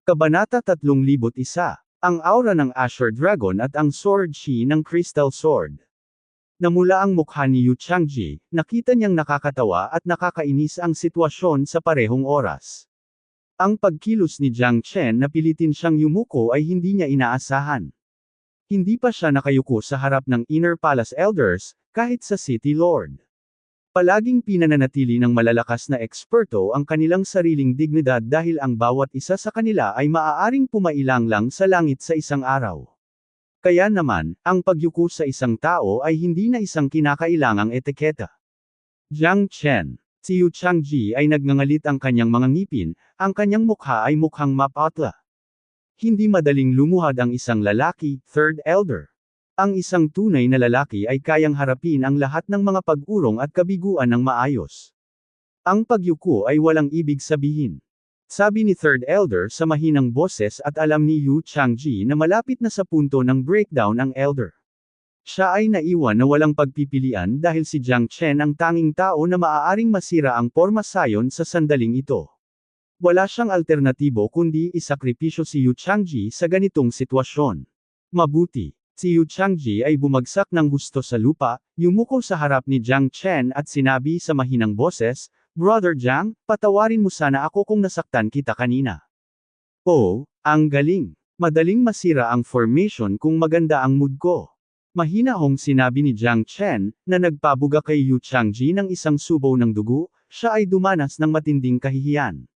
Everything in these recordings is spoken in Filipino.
Kabanata 301, ang aura ng Azure Dragon at ang Sword Chi ng Crystal Sword. Namula ang mukha ni Yu Changji, nakita niyang nakakatawa at nakakainis ang sitwasyon sa parehong oras. Ang pagkilos ni Jiang Chen na pilitin siyang yumuko ay hindi niya inaasahan. Hindi pa siya nakayuko sa harap ng Inner Palace Elders, kahit sa City Lord. Palaging pinananatili ng malalakas na eksperto ang kanilang sariling dignidad dahil ang bawat isa sa kanila ay maaaring pumailang lang sa langit sa isang araw. Kaya naman, ang pagyuko sa isang tao ay hindi na isang kinakailangang etiketa. Jiang Chen. Si Yu Changji ay nagngangalit ang kanyang mga ngipin, ang kanyang mukha ay mukhang mapatla. Hindi madaling lumuhad ang isang lalaki, third elder. Ang isang tunay na lalaki ay kayang harapin ang lahat ng mga pag-urong at kabiguan ng maayos. Ang pagyuko ay walang ibig sabihin. Sabi ni Third Elder sa mahinang boses at alam ni Yu Changji na malapit na sa punto ng breakdown ang Elder. Siya ay naiwan na walang pagpipilian dahil si Jiang Chen ang tanging tao na maaaring masira ang porma sayon sa sandaling ito. Wala siyang alternatibo kundi isakripisyo si Yu Changji sa ganitong sitwasyon. Mabuti. Si Yu Changji ay bumagsak ng husto sa lupa, yumuko sa harap ni Jiang Chen at sinabi sa mahinang boses, "Brother Jiang, patawarin mo sana ako kung nasaktan kita kanina." "Oh, ang galing. Madaling masira ang formation kung maganda ang mood ko." Mahinahong sinabi ni Jiang Chen, na nagpabuga kay Yu Changji ng isang subaw ng dugo, siya ay dumanas ng matinding kahihiyan.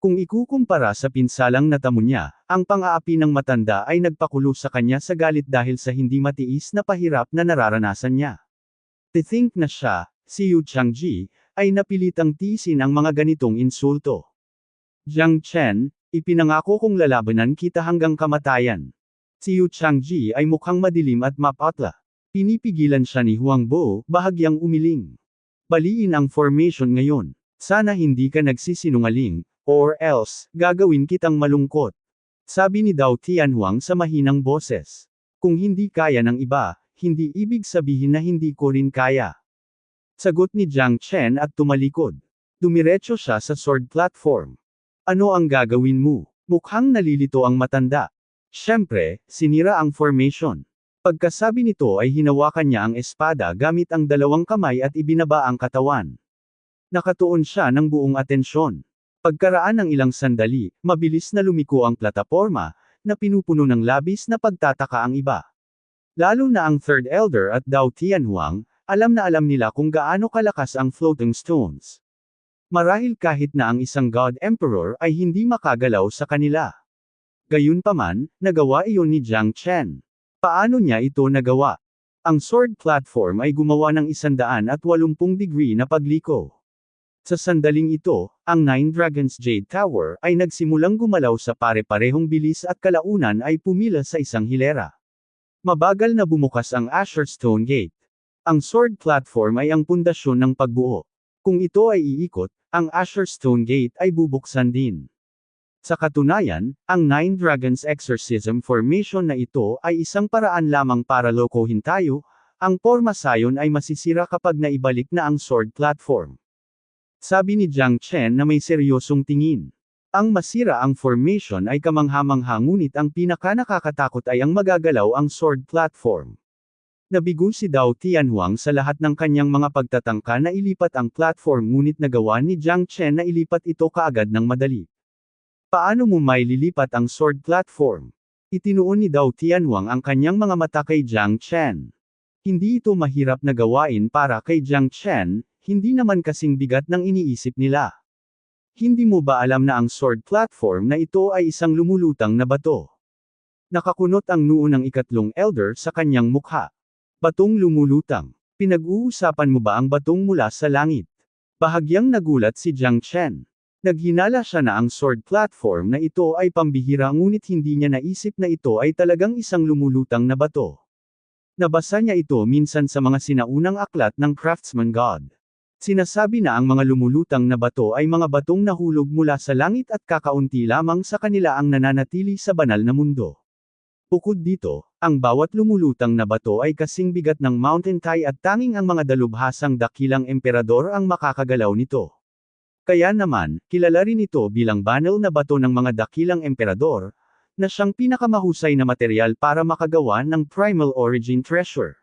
Kung ikukumpara sa pinsalang natamo niya, ang pang-aapi ng matanda ay nagpakulo sa kanya sa galit dahil sa hindi matiis na pahirap na nararanasan niya. To think na siya, si Yu Changji, ay napilitang tiisin ang mga ganitong insulto. "Jiang Chen, ipinangako kong lalabanan kita hanggang kamatayan." Si Yu Changji ay mukhang madilim at mapatla. Pinipigilan siya ni Huang Bo, bahagyang umiling. "Baliin ang formation ngayon. Sana hindi ka nagsisinungaling, or else, gagawin kitang malungkot." Sabi ni Dao Tianhuang sa mahinang boses. "Kung hindi kaya ng iba, hindi ibig sabihin na hindi ko rin kaya." Sagot ni Jiang Chen at tumalikod. Dumiretso siya sa sword platform. "Ano ang gagawin mo?" Mukhang nalilito ang matanda. Siyempre, sinira ang formation. Pagkasabi nito ay hinawakan niya ang espada gamit ang dalawang kamay at ibinaba ang katawan. Nakatuon siya ng buong atensyon. Pagkaraan ng ilang sandali, mabilis na lumiko ang plataporma, na pinupuno ng labis na pagtataka ang iba. Lalo na ang Third Elder at Dao Tianhuang, alam na alam nila kung gaano kalakas ang floating stones. Marahil kahit na ang isang God Emperor ay hindi makagalaw sa kanila. Gayunpaman, nagawa iyon ni Jiang Chen. Paano niya ito nagawa? Ang sword platform ay gumawa ng 180 degree na pagliko. Sa sandaling ito, ang Nine Dragons Jade Tower ay nagsimulang gumalaw sa pare-parehong bilis at kalaunan ay pumila sa isang hilera. Mabagal na bumukas ang Azure Stone Gate. Ang sword platform ay ang pundasyon ng pagbuo. Kung ito ay iikot, ang Azure Stone Gate ay bubuksan din. Sa katunayan, ang Nine Dragons Exorcism Formation na ito ay isang paraan lamang para lokohin tayo, ang porma sayon ay masisira kapag naibalik na ang sword platform. Sabi ni Jiang Chen na may seryosong tingin. Ang masira ang formation ay kamangha-mangha ngunit ang pinaka-nakakatakot ay ang magagalaw ang sword platform. Nabigo si Dao Tianhuang sa lahat ng kanyang mga pagtatangka na ilipat ang platform ngunit nagawa ni Jiang Chen na ilipat ito kaagad ng madali. "Paano mo may lilipat ang sword platform?" Itinuon ni Dao Tianhuang ang kanyang mga mata kay Jiang Chen. Hindi ito mahirap na gawain para kay Jiang Chen, hindi naman kasing bigat ng iniisip nila. Hindi mo ba alam na ang sword platform na ito ay isang lumulutang na bato? Nakakunot ang noo ng ikatlong elder sa kanyang mukha. Batong lumulutang. Pinag-uusapan mo ba ang batong mula sa langit? Bahagyang nagulat si Jiang Chen. Naghinala siya na ang sword platform na ito ay pambihira ngunit hindi niya naisip na ito ay talagang isang lumulutang na bato. Nabasa niya ito minsan sa mga sinaunang aklat ng Craftsman God. Sinasabi na ang mga lumulutang na bato ay mga batong nahulog mula sa langit at kakaunti lamang sa kanila ang nananatili sa banal na mundo. Bukod dito, ang bawat lumulutang na bato ay kasing bigat ng Mountain Tai at tanging ang mga dalubhasang dakilang emperador ang makakagalaw nito. Kaya naman, kilala rin ito bilang banal na bato ng mga dakilang emperador, na siyang pinakamahusay na material para makagawa ng Primal Origin Treasure.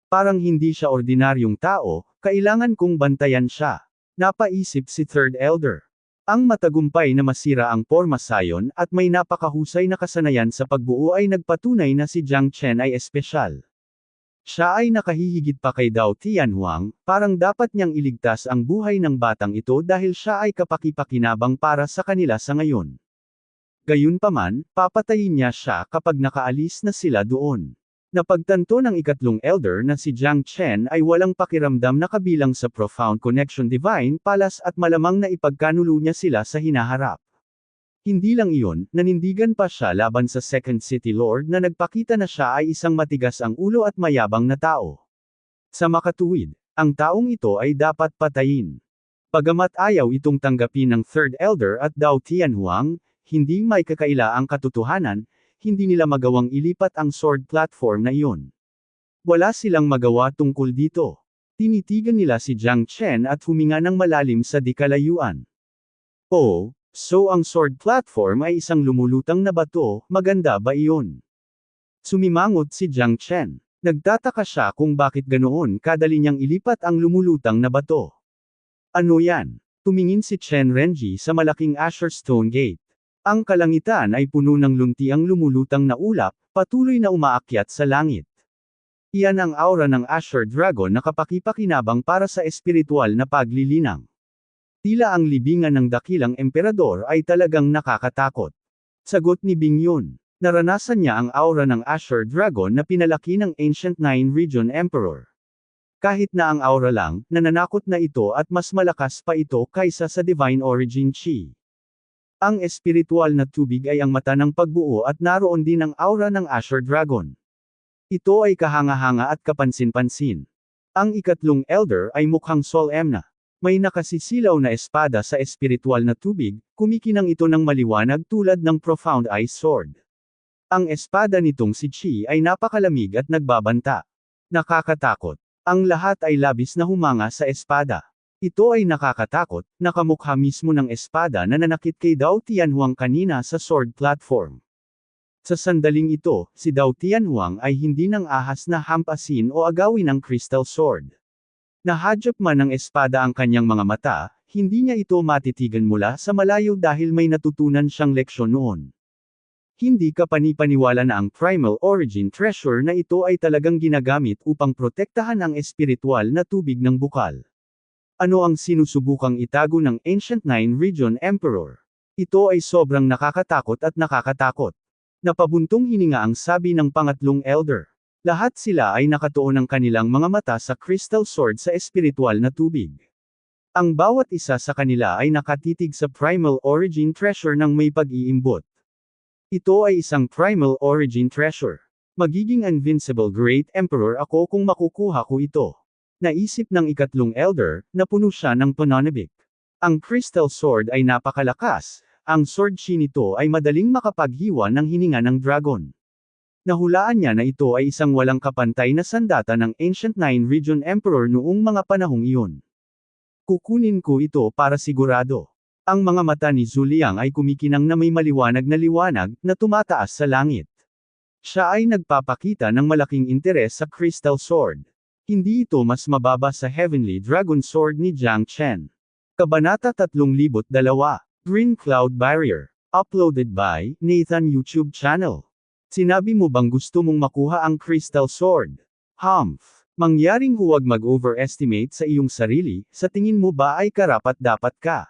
Parang hindi siya ordinaryong tao, kailangan kong bantayan siya. Napaisip si Third Elder. Ang matagumpay na masira ang pormasayon at may napakahusay na kasanayan sa pagbuo ay nagpatunay na si Jiang Chen ay espesyal. Siya ay nakahihigit pa kay Dao Tianhuang, parang dapat niyang iligtas ang buhay ng batang ito dahil siya ay kapaki-pakinabang para sa kanila sa ngayon. Gayunpaman, papatayin niya siya kapag nakaalis na sila doon. Napagtanto ng ikatlong elder na si Jiang Chen ay walang pakiramdam na kabilang sa Profound Connection Divine Palace at malamang na ipagkanulo niya sila sa hinaharap. Hindi lang iyon, nanindigan pa siya laban sa Second City Lord na nagpakita na siya ay isang matigas ang ulo at mayabang na tao. Sa makatuwid, ang taong ito ay dapat patayin. Bagamat ayaw itong tanggapin ng Third Elder at Dao Tianhuang, hindi may kakaila ang katotohanan, hindi nila magawang ilipat ang sword platform na iyon. Wala silang magawa tungkol dito. Tinitigan nila si Jiang Chen at huminga ng malalim sa dikalayuan. Oh, so ang sword platform ay isang lumulutang na bato, maganda ba iyon? Sumimangot si Jiang Chen. Nagtataka siya kung bakit ganoon kadali niyang ilipat ang lumulutang na bato. Ano yan? Tumingin si Chen Renji sa malaking Azure Stone Gate. Ang kalangitan ay puno ng luntiang lumulutang na ulap, patuloy na umaakyat sa langit. Iyan ang aura ng Azure Dragon na kapaki-pakinabang para sa espiritual na paglilinang. Tila ang libingan ng dakilang emperador ay talagang nakakatakot. Sagot ni Bing Yun. Naranasan niya ang aura ng Azure Dragon na pinalaki ng Ancient Nine Region Emperor. Kahit na ang aura lang, nananakot na ito at mas malakas pa ito kaysa sa Divine Origin Chi. Ang espiritual na tubig ay ang mata ng pagbuo at naroon din ang aura ng Azure Dragon. Ito ay kahanga-hanga at kapansin-pansin. Ang ikatlong elder ay mukhang solemn na. May nakasisilaw na espada sa espiritual na tubig, kumikinang ito ng maliwanag tulad ng Profound Ice Sword. Ang espada nitong si Chi ay napakalamig at nagbabanta. Nakakatakot. Ang lahat ay labis na humanga sa espada. Ito ay nakakatakot, nakamukha mismo ng espada na nanakit kay Dao Tianhuang kanina sa sword platform. Sa sandaling ito, si Dao Tianhuang ay hindi nang ahas na hampasin o agawin ang crystal sword. Nahadyap man ng espada ang kanyang mga mata, hindi niya ito matitigan mula sa malayo dahil may natutunan siyang leksyon noon. Hindi kapanipaniwala na ang Primal Origin Treasure na ito ay talagang ginagamit upang protektahan ang espiritual na tubig ng bukal. Ano ang sinusubukang itago ng Ancient Nine Region Emperor? Ito ay sobrang nakakatakot at nakakatakot. Napabuntong hininga ang sabi ng pangatlong elder. Lahat sila ay nakatuon ang kanilang mga mata sa crystal sword sa espiritual na tubig. Ang bawat isa sa kanila ay nakatitig sa Primal Origin Treasure ng may pag-iimbot. Ito ay isang Primal Origin Treasure. Magiging invincible Great Emperor ako kung makukuha ko ito. Naisip ng ikatlong elder, na puno siya ng pananabik. Ang crystal sword ay napakalakas, ang sword chi nito ay madaling makapaghiwa ng hininga ng dragon. Nahulaan niya na ito ay isang walang kapantay na sandata ng Ancient Nine Region Emperor noong mga panahong iyon. Kukunin ko ito para sigurado. Ang mga mata ni Zhu Liang ay kumikinang na may maliwanag na tumataas sa langit. Siya ay nagpapakita ng malaking interes sa crystal sword. Hindi ito mas mababa sa Heavenly Dragon Sword ni Jiang Chen. Kabanata 3002, Green Cloud Barrier. Uploaded by Nathan YouTube Channel. Sinabi mo bang gusto mong makuha ang Crystal Sword? Humph. Mangyaring huwag mag-overestimate sa iyong sarili, sa tingin mo ba ay karapat-dapat ka?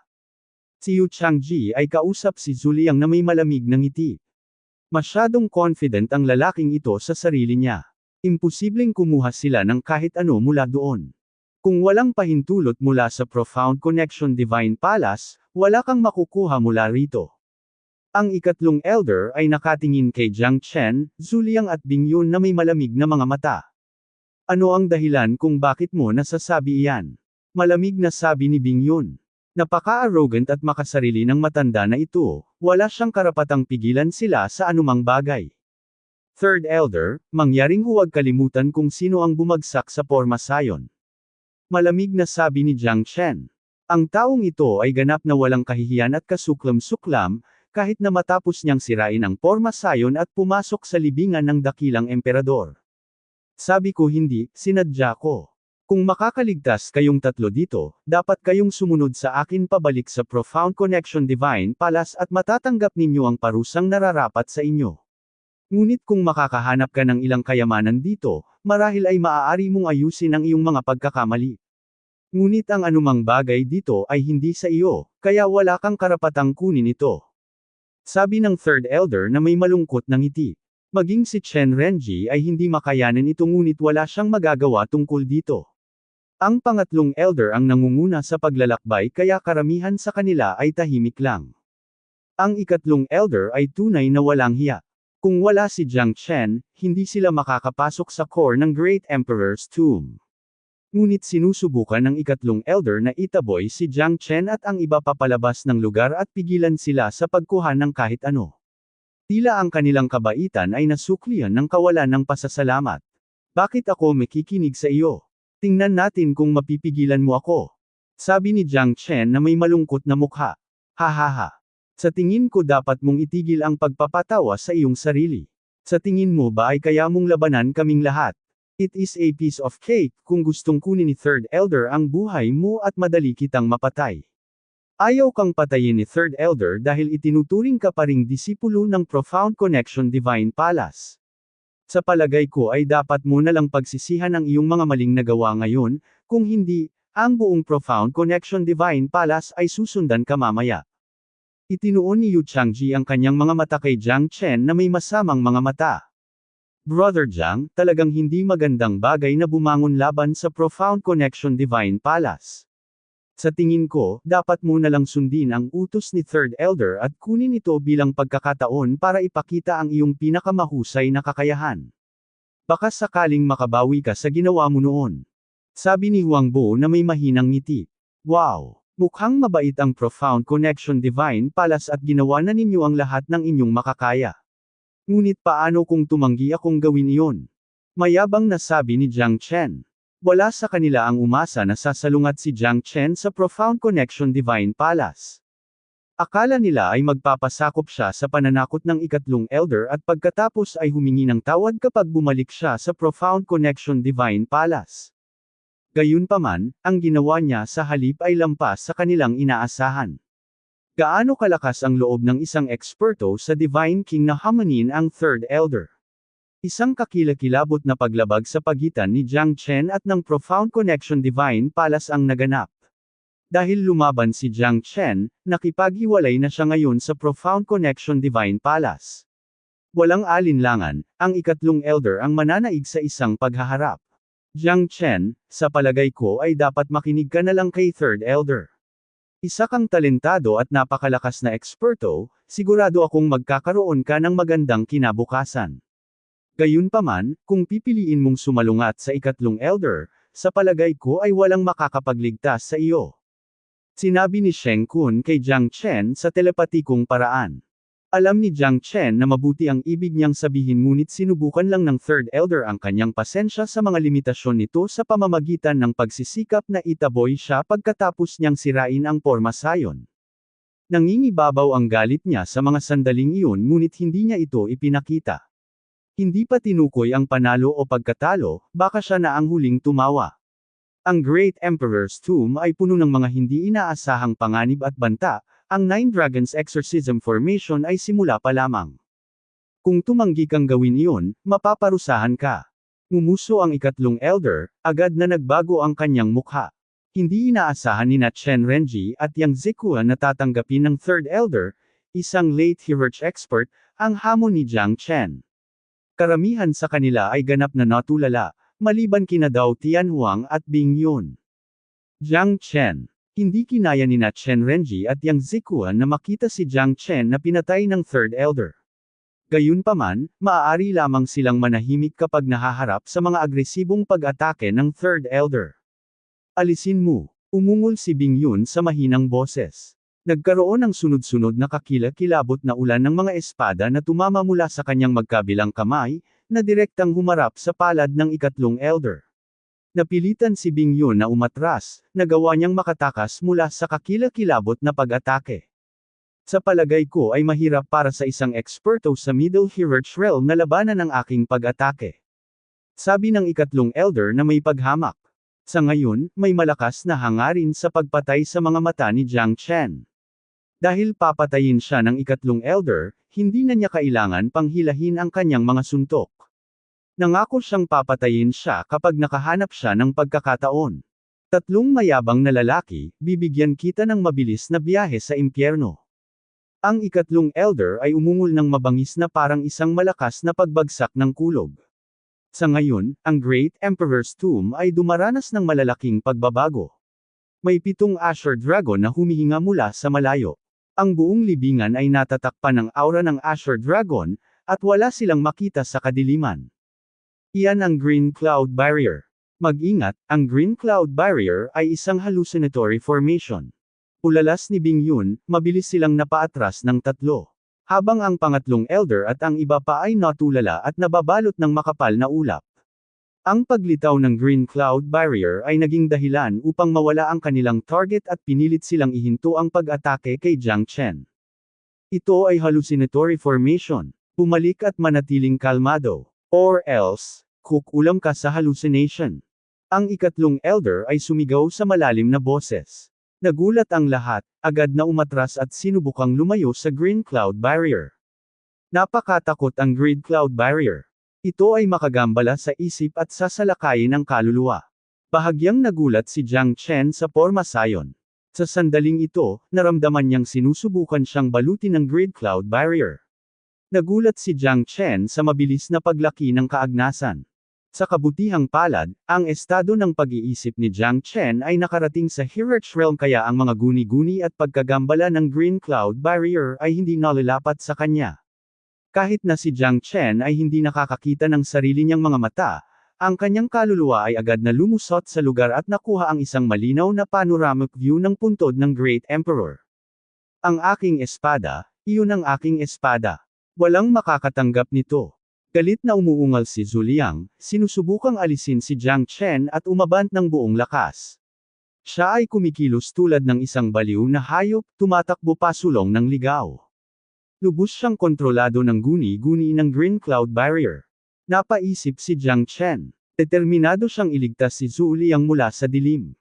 Si Yu Changji ay kausap si Zhu Liang na may malamig na ngiti. Masyadong confident ang lalaking ito sa sarili niya. Imposibleng kumuha sila ng kahit ano mula doon. Kung walang pahintulot mula sa Profound Connection Divine Palace, wala kang makukuha mula rito. Ang ikatlong elder ay nakatingin kay Jiang Chen, Zhu Liang at Bing Yun na may malamig na mga mata. Ano ang dahilan kung bakit mo nasasabi iyan? Malamig na sabi ni Bing Yun. Napaka-arrogant at makasarili ng matanda na ito, wala siyang karapatang pigilan sila sa anumang bagay. Third elder, mangyaring huwag kalimutan kung sino ang bumagsak sa pormasayon. Malamig na sabi ni Jiang Chen. Ang taong ito ay ganap na walang kahihiyan at kasuklam-suklam, kahit na matapos niyang sirain ang porma sayon at pumasok sa libingan ng dakilang emperador. Sabi ko hindi, sinadya ko. Kung makakaligtas kayong tatlo dito, dapat kayong sumunod sa akin pabalik sa Profound Connection Divine Palace at matatanggap ninyo ang parusang nararapat sa inyo. Ngunit kung makakahanap ka ng ilang kayamanan dito, marahil ay maaari mong ayusin ang iyong mga pagkakamali. Ngunit ang anumang bagay dito ay hindi sa iyo, kaya wala kang karapatang kunin ito. Sabi ng third elder na may malungkot na ngiti. Maging si Chen Renji ay hindi makayanan ito ngunit wala siyang magagawa tungkol dito. Ang pangatlong elder ang nangunguna sa paglalakbay kaya karamihan sa kanila ay tahimik lang. Ang ikatlong elder ay tunay na walang hiya. Kung wala si Jiang Chen, hindi sila makakapasok sa core ng Great Emperor's Tomb. Ngunit sinusubukan ng ikatlong elder na itaboy si Jiang Chen at ang iba papalabas ng lugar at pigilan sila sa pagkuha ng kahit ano. Tila ang kanilang kabaitan ay nasuklian ng kawalan ng pasasalamat. Bakit ako makikinig sa iyo? Tingnan natin kung mapipigilan mo ako. Sabi ni Jiang Chen na may malungkot na mukha. Hahaha. Sa tingin ko dapat mong itigil ang pagpapatawa sa iyong sarili. Sa tingin mo ba ay kaya mong labanan kaming lahat? It is a piece of cake kung gustong kunin ni Third Elder ang buhay mo at madali kitang mapatay. Ayaw kang patayin ni Third Elder dahil itinuturing ka pa ring disipulo ng Profound Connection Divine Palace. Sa palagay ko ay dapat mo na lang pagsisihan ang iyong mga maling nagawa ngayon, kung hindi, ang buong Profound Connection Divine Palace ay susundan ka mamaya. Itinuon ni Yu Changji ang kanyang mga mata kay Jiang Chen na may masamang mga mata. Brother Jiang, talagang hindi magandang bagay na bumangon laban sa Profound Connection Divine Palace. Sa tingin ko, dapat mo na lang sundin ang utos ni Third Elder at kunin ito bilang pagkakataon para ipakita ang iyong pinakamahusay na kakayahan. Baka sakaling makabawi ka sa ginawa mo noon. Sabi ni Huang Bo na may mahinang ngiti. Wow! Mukhang mabait ang Profound Connection Divine Palace at ginawa na ninyo ang lahat ng inyong makakaya. Ngunit paano kung tumanggi akong gawin iyon? Mayabang na sabi ni Jiang Chen. Wala sa kanila ang umasa na sasalungat si Jiang Chen sa Profound Connection Divine Palace. Akala nila ay magpapasakop siya sa pananakot ng ikatlong elder at pagkatapos ay humingi ng tawad kapag bumalik siya sa Profound Connection Divine Palace. Gayunpaman, ang ginawa niya sa halip ay lampas sa kanilang inaasahan. Gaano kalakas ang loob ng isang eksperto sa Divine King na hamanin ang Third Elder? Isang kakilakilabot na paglabag sa pagitan ni Jiang Chen at ng Profound Connection Divine Palace ang naganap. Dahil lumaban si Jiang Chen, nakipaghiwalay na siya ngayon sa Profound Connection Divine Palace. Walang alinlangan, ang ikatlong elder ang mananaig sa isang paghaharap. Jiang Chen, sa palagay ko ay dapat makinig ka na lang kay Third Elder. Isa kang talentado at napakalakas na eksperto, sigurado akong magkakaroon ka ng magandang kinabukasan. Gayunpaman, kung pipiliin mong sumalungat sa ikatlong elder, sa palagay ko ay walang makakapagligtas sa iyo. Sinabi ni Sheng Kun kay Jiang Chen sa telepatikong paraan. Alam ni Jiang Chen na mabuti ang ibig niyang sabihin ngunit sinubukan lang ng third elder ang kanyang pasensya sa mga limitasyon nito sa pamamagitan ng pagsisikap na itaboy siya pagkatapos niyang sirain ang porma sayon. Nangingibabaw ang galit niya sa mga sandaling iyon ngunit hindi niya ito ipinakita. Hindi pa tinukoy ang panalo o pagkatalo, baka siya na ang huling tumawa. Ang Great Emperor's Tomb ay puno ng mga hindi inaasahang panganib at banta. Ang Nine Dragons Exorcism Formation ay simula pa lamang. Kung tumanggi kang gawin iyon, mapaparusahan ka. Ngumuso ang ikatlong elder, agad na nagbago ang kanyang mukha. Hindi inaasahan ni Chen Renji at Yang Zikuan na tatanggapin ng third elder, isang late hierarch expert, ang hamon ni Jiang Chen. Karamihan sa kanila ay ganap na natulala, maliban kina Dao Tianhuang at Bing Yun. Jiang Chen. Hindi kinaya ni Chen Renji at Yang Zikuan na makita si Jiang Chen na pinatay ng third elder. Gayunpaman, maaari lamang silang manahimik kapag nahaharap sa mga agresibong pag-atake ng third elder. Alisin mo, umungol si Bing Yun sa mahinang boses. Nagkaroon ng sunod-sunod na kakilakilabot na ulan ng mga espada na tumama mula sa kanyang magkabilang kamay, na direktang humarap sa palad ng ikatlong elder. Napilitan si Bing Yun na umatras, nagawa niyang makatakas mula sa kakilakilabot na pag-atake. Sa palagay ko ay mahirap para sa isang eksperto sa Middle Hierarch Realm na labanan ang aking pag-atake. Sabi ng ikatlong elder na may paghamak. Sa ngayon, may malakas na hangarin sa pagpatay sa mga mata ni Jiang Chen. Dahil papatayin siya ng ikatlong elder, hindi na niya kailangan pang hilahin ang kanyang mga suntok. Nangako siyang papatayin siya kapag nakahanap siya ng pagkakataon. Tatlong mayabang na lalaki, bibigyan kita ng mabilis na biyahe sa impyerno. Ang ikatlong elder ay umungol ng mabangis na parang isang malakas na pagbagsak ng kulog. Sa ngayon, ang Great Emperor's Tomb ay dumaranas ng malalaking pagbabago. May 7 Asher Dragon na humihinga mula sa malayo. Ang buong libingan ay natatakpan ng aura ng Asher Dragon, at wala silang makita sa kadiliman. Iyan ang Green Cloud Barrier. Mag-ingat, ang Green Cloud Barrier ay isang hallucinatory formation. Ulalas ni Bing Yun, mabilis silang napaatras ng tatlo. Habang ang pangatlong elder at ang iba pa ay natulala at nababalot ng makapal na ulap. Ang paglitaw ng Green Cloud Barrier ay naging dahilan upang mawala ang kanilang target at pinilit silang ihinto ang pag-atake kay Jiang Chen. Ito ay hallucinatory formation. Pumalik at manatiling kalmado. Or else, kukulam ka sa hallucination. Ang ikatlong elder ay sumigaw sa malalim na boses. Nagulat ang lahat, agad na umatras at sinubukang lumayo sa Green Cloud Barrier. Napakatakot ang Green Cloud Barrier. Ito ay makagambala sa isip at sasalakayin ang kaluluwa. Bahagyang nagulat si Jiang Chen sa porma sayon. Sa sandaling ito, naramdaman niyang sinusubukan siyang balutin ng Green Cloud Barrier. Nagulat si Jiang Chen sa mabilis na paglaki ng kaagnasan. Sa kabutihang palad, ang estado ng pag-iisip ni Jiang Chen ay nakarating sa Hierarch Realm kaya ang mga guni-guni at pagkagambala ng Green Cloud Barrier ay hindi nalalapat sa kanya. Kahit na si Jiang Chen ay hindi nakakakita ng sarili niyang mga mata, ang kanyang kaluluwa ay agad na lumusot sa lugar at nakuha ang isang malinaw na panoramic view ng puntod ng Great Emperor. Ang aking espada, iyon ang aking espada. Walang makakatanggap nito. Galit na umuungal si Zhu Liang, sinusubukang alisin si Jiang Chen at umabant ng buong lakas. Siya ay kumikilos tulad ng isang baliw na hayop, tumatakbo pasulong ng ligaw. Lubos siyang kontrolado ng guni-guni ng Green Cloud Barrier. Napaisip si Jiang Chen. Determinado siyang iligtas si Zhu Liang mula sa dilim.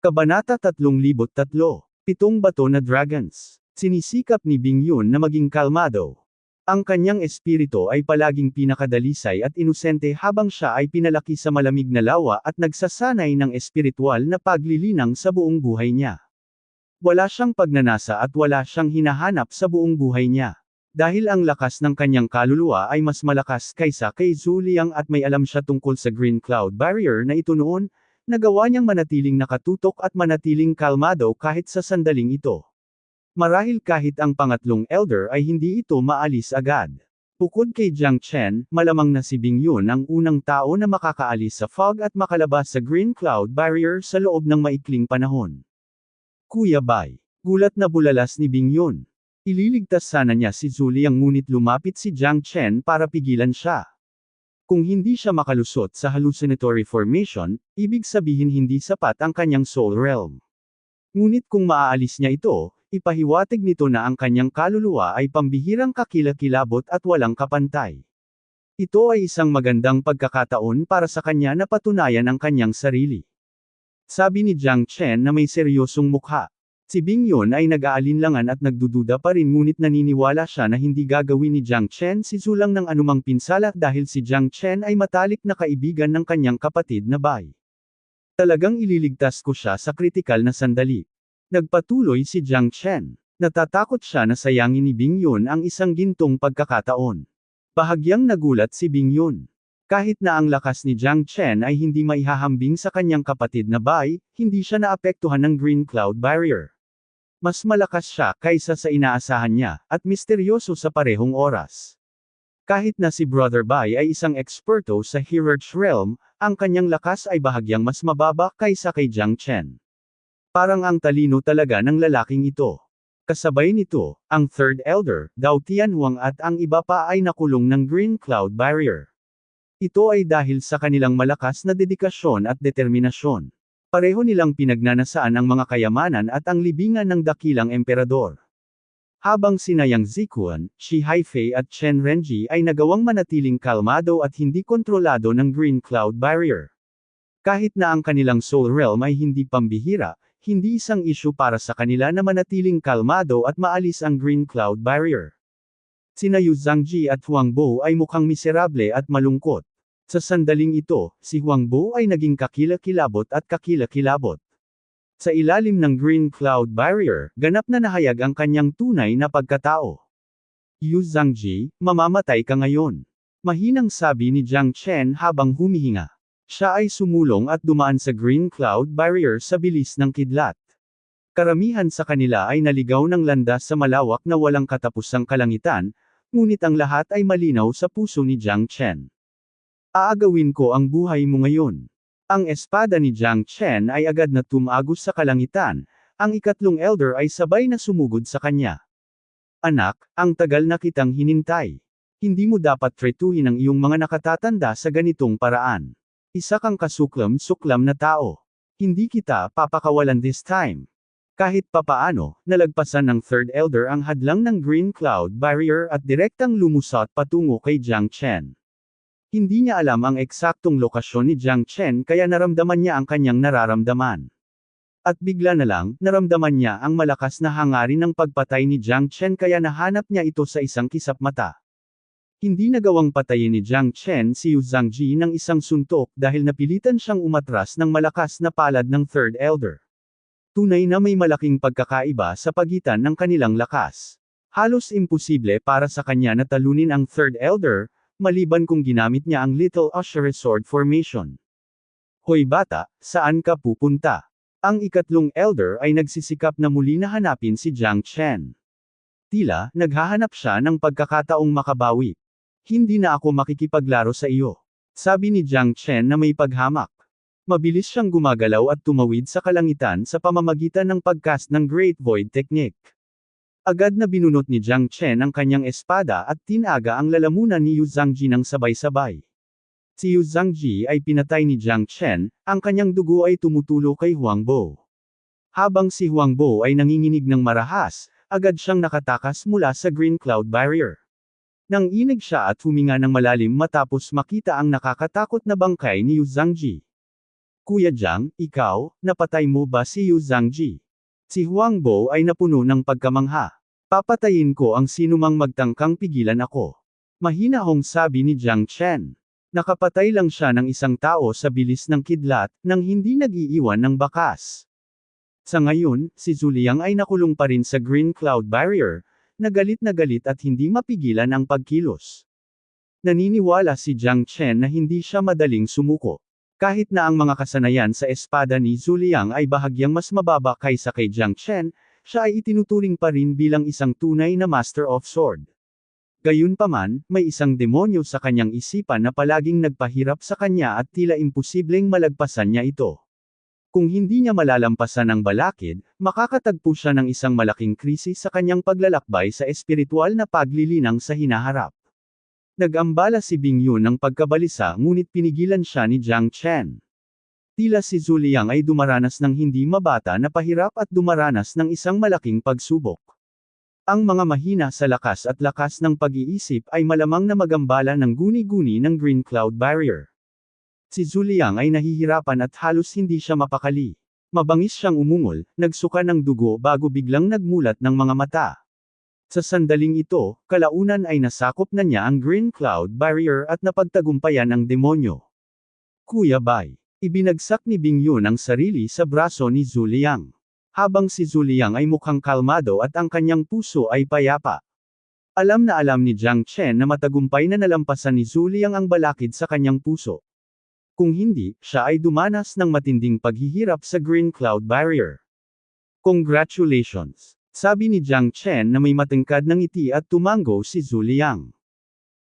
Kabanata 3,003. 7 Bato na Dragons. Sinisikap ni Bing Yun na maging kalmado. Ang kanyang espiritu ay palaging pinakadalisay at inosente habang siya ay pinalaki sa malamig na lawa at nagsasanay ng espiritual na paglilinang sa buong buhay niya. Wala siyang pagnanasa at wala siyang hinahanap sa buong buhay niya. Dahil ang lakas ng kanyang kaluluwa ay mas malakas kaysa kay Zhu Liang at may alam siya tungkol sa Green Cloud Barrier na ito noon, nagawa niyang manatiling nakatutok at manatiling kalmado kahit sa sandaling ito. Marahil kahit ang pangatlong elder ay hindi ito maalis agad. Bukod kay Jiang Chen, malamang na si Bing Yun ang unang tao na makakaalis sa fog at makalabas sa Green Cloud Barrier sa loob ng maikling panahon. Kuya Bai. Gulat na bulalas ni Bing Yun. Ililigtas sana niya si Zhu Liang ngunit lumapit si Jiang Chen para pigilan siya. Kung hindi siya makalusot sa hallucinatory formation, ibig sabihin hindi sapat ang kanyang soul realm. Ngunit kung maaalis niya ito, ipahiwatig nito na ang kanyang kaluluwa ay pambihirang kakilakilabot at walang kapantay. Ito ay isang magandang pagkakataon para sa kanya na patunayan ang kanyang sarili. Sabi ni Jiang Chen na may seryosong mukha. Si Bing Yun ay nag-aalinlangan at nagdududa pa rin ngunit naniniwala siya na hindi gagawin ni Jiang Chen si Zhu Liang ng anumang pinsala dahil si Jiang Chen ay matalik na kaibigan ng kanyang kapatid na Bai. Talagang ililigtas ko siya sa kritikal na sandali. Nagpatuloy si Jiang Chen. Natatakot siya na sayangin ni Bing Yun ang isang gintong pagkakataon. Bahagyang nagulat si Bing Yun. Kahit na ang lakas ni Jiang Chen ay hindi maihahambing sa kanyang kapatid na Bai, hindi siya naapektuhan ng Green Cloud Barrier. Mas malakas siya kaysa sa inaasahan niya, at misteryoso sa parehong oras. Kahit na si Brother Bai ay isang eksperto sa Hierarch Realm, ang kanyang lakas ay bahagyang mas mababa kaysa kay Jiang Chen. Parang ang talino talaga ng lalaking ito. Kasabay nito, ang Third Elder, Dao Tianhuang at ang iba pa ay nakulong ng Green Cloud Barrier. Ito ay dahil sa kanilang malakas na dedikasyon at determinasyon. Pareho nilang pinagnanasaan ang mga kayamanan at ang libingan ng dakilang emperador. Habang sina Yang Ziquan, Shi Haifei at Chen Renji ay nagawang manatiling kalmado at hindi kontrolado ng Green Cloud Barrier. Kahit na ang kanilang Soul Realm ay hindi pambihira, hindi isang issue para sa kanila na manatiling kalmado at maalis ang Green Cloud Barrier. Sina Yu Zhangji at Huang Bo ay mukhang miserable at malungkot. Sa sandaling ito, si Huang Bo ay naging kakilakilabot at kakilakilabot. Sa ilalim ng Green Cloud Barrier, ganap na nahayag ang kanyang tunay na pagkatao. Yu Zhangji, mamamatay ka ngayon. Mahinang sabi ni Jiang Chen habang humihinga. Siya ay sumulong at dumaan sa Green Cloud Barrier sa bilis ng kidlat. Karamihan sa kanila ay naligaw ng landas sa malawak na walang katapusang kalangitan, ngunit ang lahat ay malinaw sa puso ni Jiang Chen. Aagawin ko ang buhay mo ngayon. Ang espada ni Jiang Chen ay agad na tumagos sa kalangitan, ang ikatlong elder ay sabay na sumugod sa kanya. Anak, ang tagal na kitang hinintay. Hindi mo dapat tretuhin ang iyong mga nakatatanda sa ganitong paraan. Isa kang kasuklam-suklam na tao. Hindi kita papakawalan this time. Kahit papaano, nalagpasan ng third elder ang hadlang ng Green Cloud Barrier at direktang lumusot patungo kay Jiang Chen. Hindi niya alam ang eksaktong lokasyon ni Jiang Chen kaya naramdaman niya ang kanyang nararamdaman. At bigla na lang, naramdaman niya ang malakas na hangarin ng pagpatay ni Jiang Chen kaya nahanap niya ito sa isang kisap mata. Hindi nagawang patayin ni Jiang Chen si Yu Zhangji ng isang suntok dahil napilitan siyang umatras ng malakas na palad ng third elder. Tunay na may malaking pagkakaiba sa pagitan ng kanilang lakas. Halos imposible para sa kanya na talunin ang third elder, maliban kung ginamit niya ang Little Usher Sword Formation. Hoy bata, saan ka pupunta? Ang ikatlong elder ay nagsisikap na muli na hanapin si Jiang Chen. Tila, naghahanap siya ng pagkakataong makabawi. Hindi na ako makikipaglaro sa iyo. Sabi ni Jiang Chen na may paghamak. Mabilis siyang gumagalaw at tumawid sa kalangitan sa pamamagitan ng pagcast ng Great Void Technique. Agad na binunot ni Jiang Chen ang kanyang espada at tinaga ang lalamunan ni Yu Zhangji ng sabay-sabay. Si Yu Zhangji ay pinatay ni Jiang Chen, ang kanyang dugo ay tumutulo kay Huang Bo. Habang si Huang Bo ay nanginginig ng marahas, agad siyang nakatakas mula sa Green Cloud Barrier. Nanginig siya at huminga ng malalim matapos makita ang nakakatakot na bangkay ni Yu Zhangji. Kuya Jiang, ikaw, napatay mo ba si Yu Zhangji? Si Huang Bo ay napuno ng pagkamangha. Papatayin ko ang sinumang magtangkang pigilan ako. Mahinahong sabi ni Jiang Chen. Nakapatay lang siya ng isang tao sa bilis ng kidlat, nang hindi nag-iiwan ng bakas. Sa ngayon, si Zhu Liang ay nakulong pa rin sa Green Cloud Barrier, na galit at hindi mapigilan ang pagkilos. Naniniwala si Jiang Chen na hindi siya madaling sumuko. Kahit na ang mga kasanayan sa espada ni Zhu Liang ay bahagyang mas mababa kaysa kay Jiang Chen, siya ay itinuturing pa rin bilang isang tunay na Master of Sword. Gayunpaman, may isang demonyo sa kanyang isipan na palaging nagpahirap sa kanya at tila imposibleng malagpasan niya ito. Kung hindi niya malalampasan ang balakid, makakatagpo siya ng isang malaking krisis sa kanyang paglalakbay sa espiritual na paglilinang sa hinaharap. Nag-ambala si Bing Yun ng pagkabalisa ngunit pinigilan siya ni Jiang Chen. Tila si Zhu Liang ay dumaranas ng hindi mabata na pahirap at dumaranas ng isang malaking pagsubok. Ang mga mahina sa lakas at lakas ng pag-iisip ay malamang na magambala ng guni-guni ng Green Cloud Barrier. Si Zhu Liang ay nahihirapan at halos hindi siya mapakali. Mabangis siyang umungol, nagsuka ng dugo bago biglang nagmulat ng mga mata. Sa sandaling ito, kalaunan ay nasakop na niya ang Green Cloud Barrier at napagtagumpayan ang demonyo. Kuya Bai. Ibinagsak ni Bing Yun ang sarili sa braso ni Zhu Liang. Habang si Zhu Liang ay mukhang kalmado at ang kanyang puso ay payapa. Alam na alam ni Jiang Chen na matagumpay na nalampasan ni Zhu Liang ang balakid sa kanyang puso. Kung hindi, siya ay dumanas ng matinding paghihirap sa Green Cloud Barrier. Congratulations! Sabi ni Jiang Chen na may matangkad ng ngiti at tumango si Zhu Liang.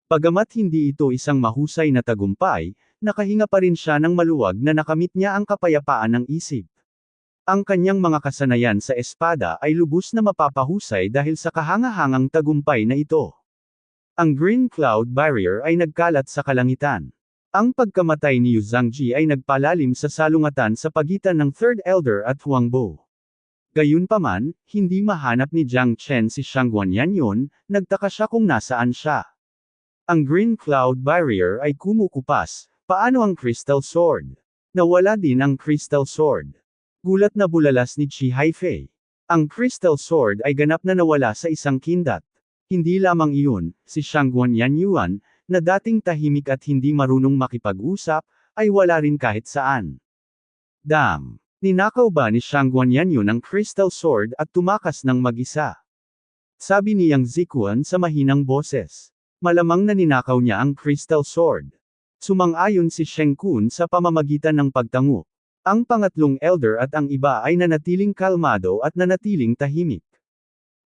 Bagamat hindi ito isang mahusay na tagumpay, nakahinga pa rin siya ng maluwag na nakamit niya ang kapayapaan ng isip. Ang kanyang mga kasanayan sa espada ay lubos na mapapahusay dahil sa kahangahangang tagumpay na ito. Ang Green Cloud Barrier ay nagkalat sa kalangitan. Ang pagkamatay ni Yu Zhangji ay nagpalalim sa salungatan sa pagitan ng Third Elder at Huang Bo. Gayunpaman, hindi mahanap ni Jiang Chen si Shang Guanyanyon, nagtaka siya kung nasaan siya. Ang Green Cloud Barrier ay kumukupas. Paano ang Crystal Sword? Nawala din ang Crystal Sword. Gulat na bulalas ni Chi Haifei. Ang Crystal Sword ay ganap na nawala sa isang kindat. Hindi lamang iyon, si Shang Guanyanyuan, na dating tahimik at hindi marunong makipag-usap, ay wala rin kahit saan. Damn! Ninakaw ba ni Shang Guanyanyu ang Crystal Sword at tumakas ng mag-isa? Sabi ni Yang Zikuan sa mahinang boses. Malamang na ninakaw niya ang Crystal Sword. Sumang-ayon si Sheng Kun sa pamamagitan ng pagtango. Ang pangatlong elder at ang iba ay nanatiling kalmado at nanatiling tahimik.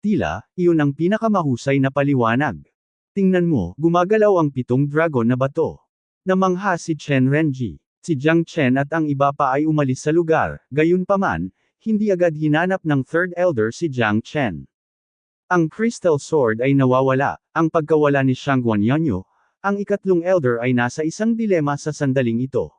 Tila, iyon ang pinakamahusay na paliwanag. Tingnan mo, gumagalaw ang 7 dragon na bato. Namangha si Chen Renji. Si Jiang Chen at ang iba pa ay umalis sa lugar, gayunpaman, hindi agad hinanap ng Third Elder si Jiang Chen. Ang Crystal Sword ay nawawala, ang pagkawala ni Shang Guanyanyu, ang ikatlong Elder ay nasa isang dilema sa sandaling ito.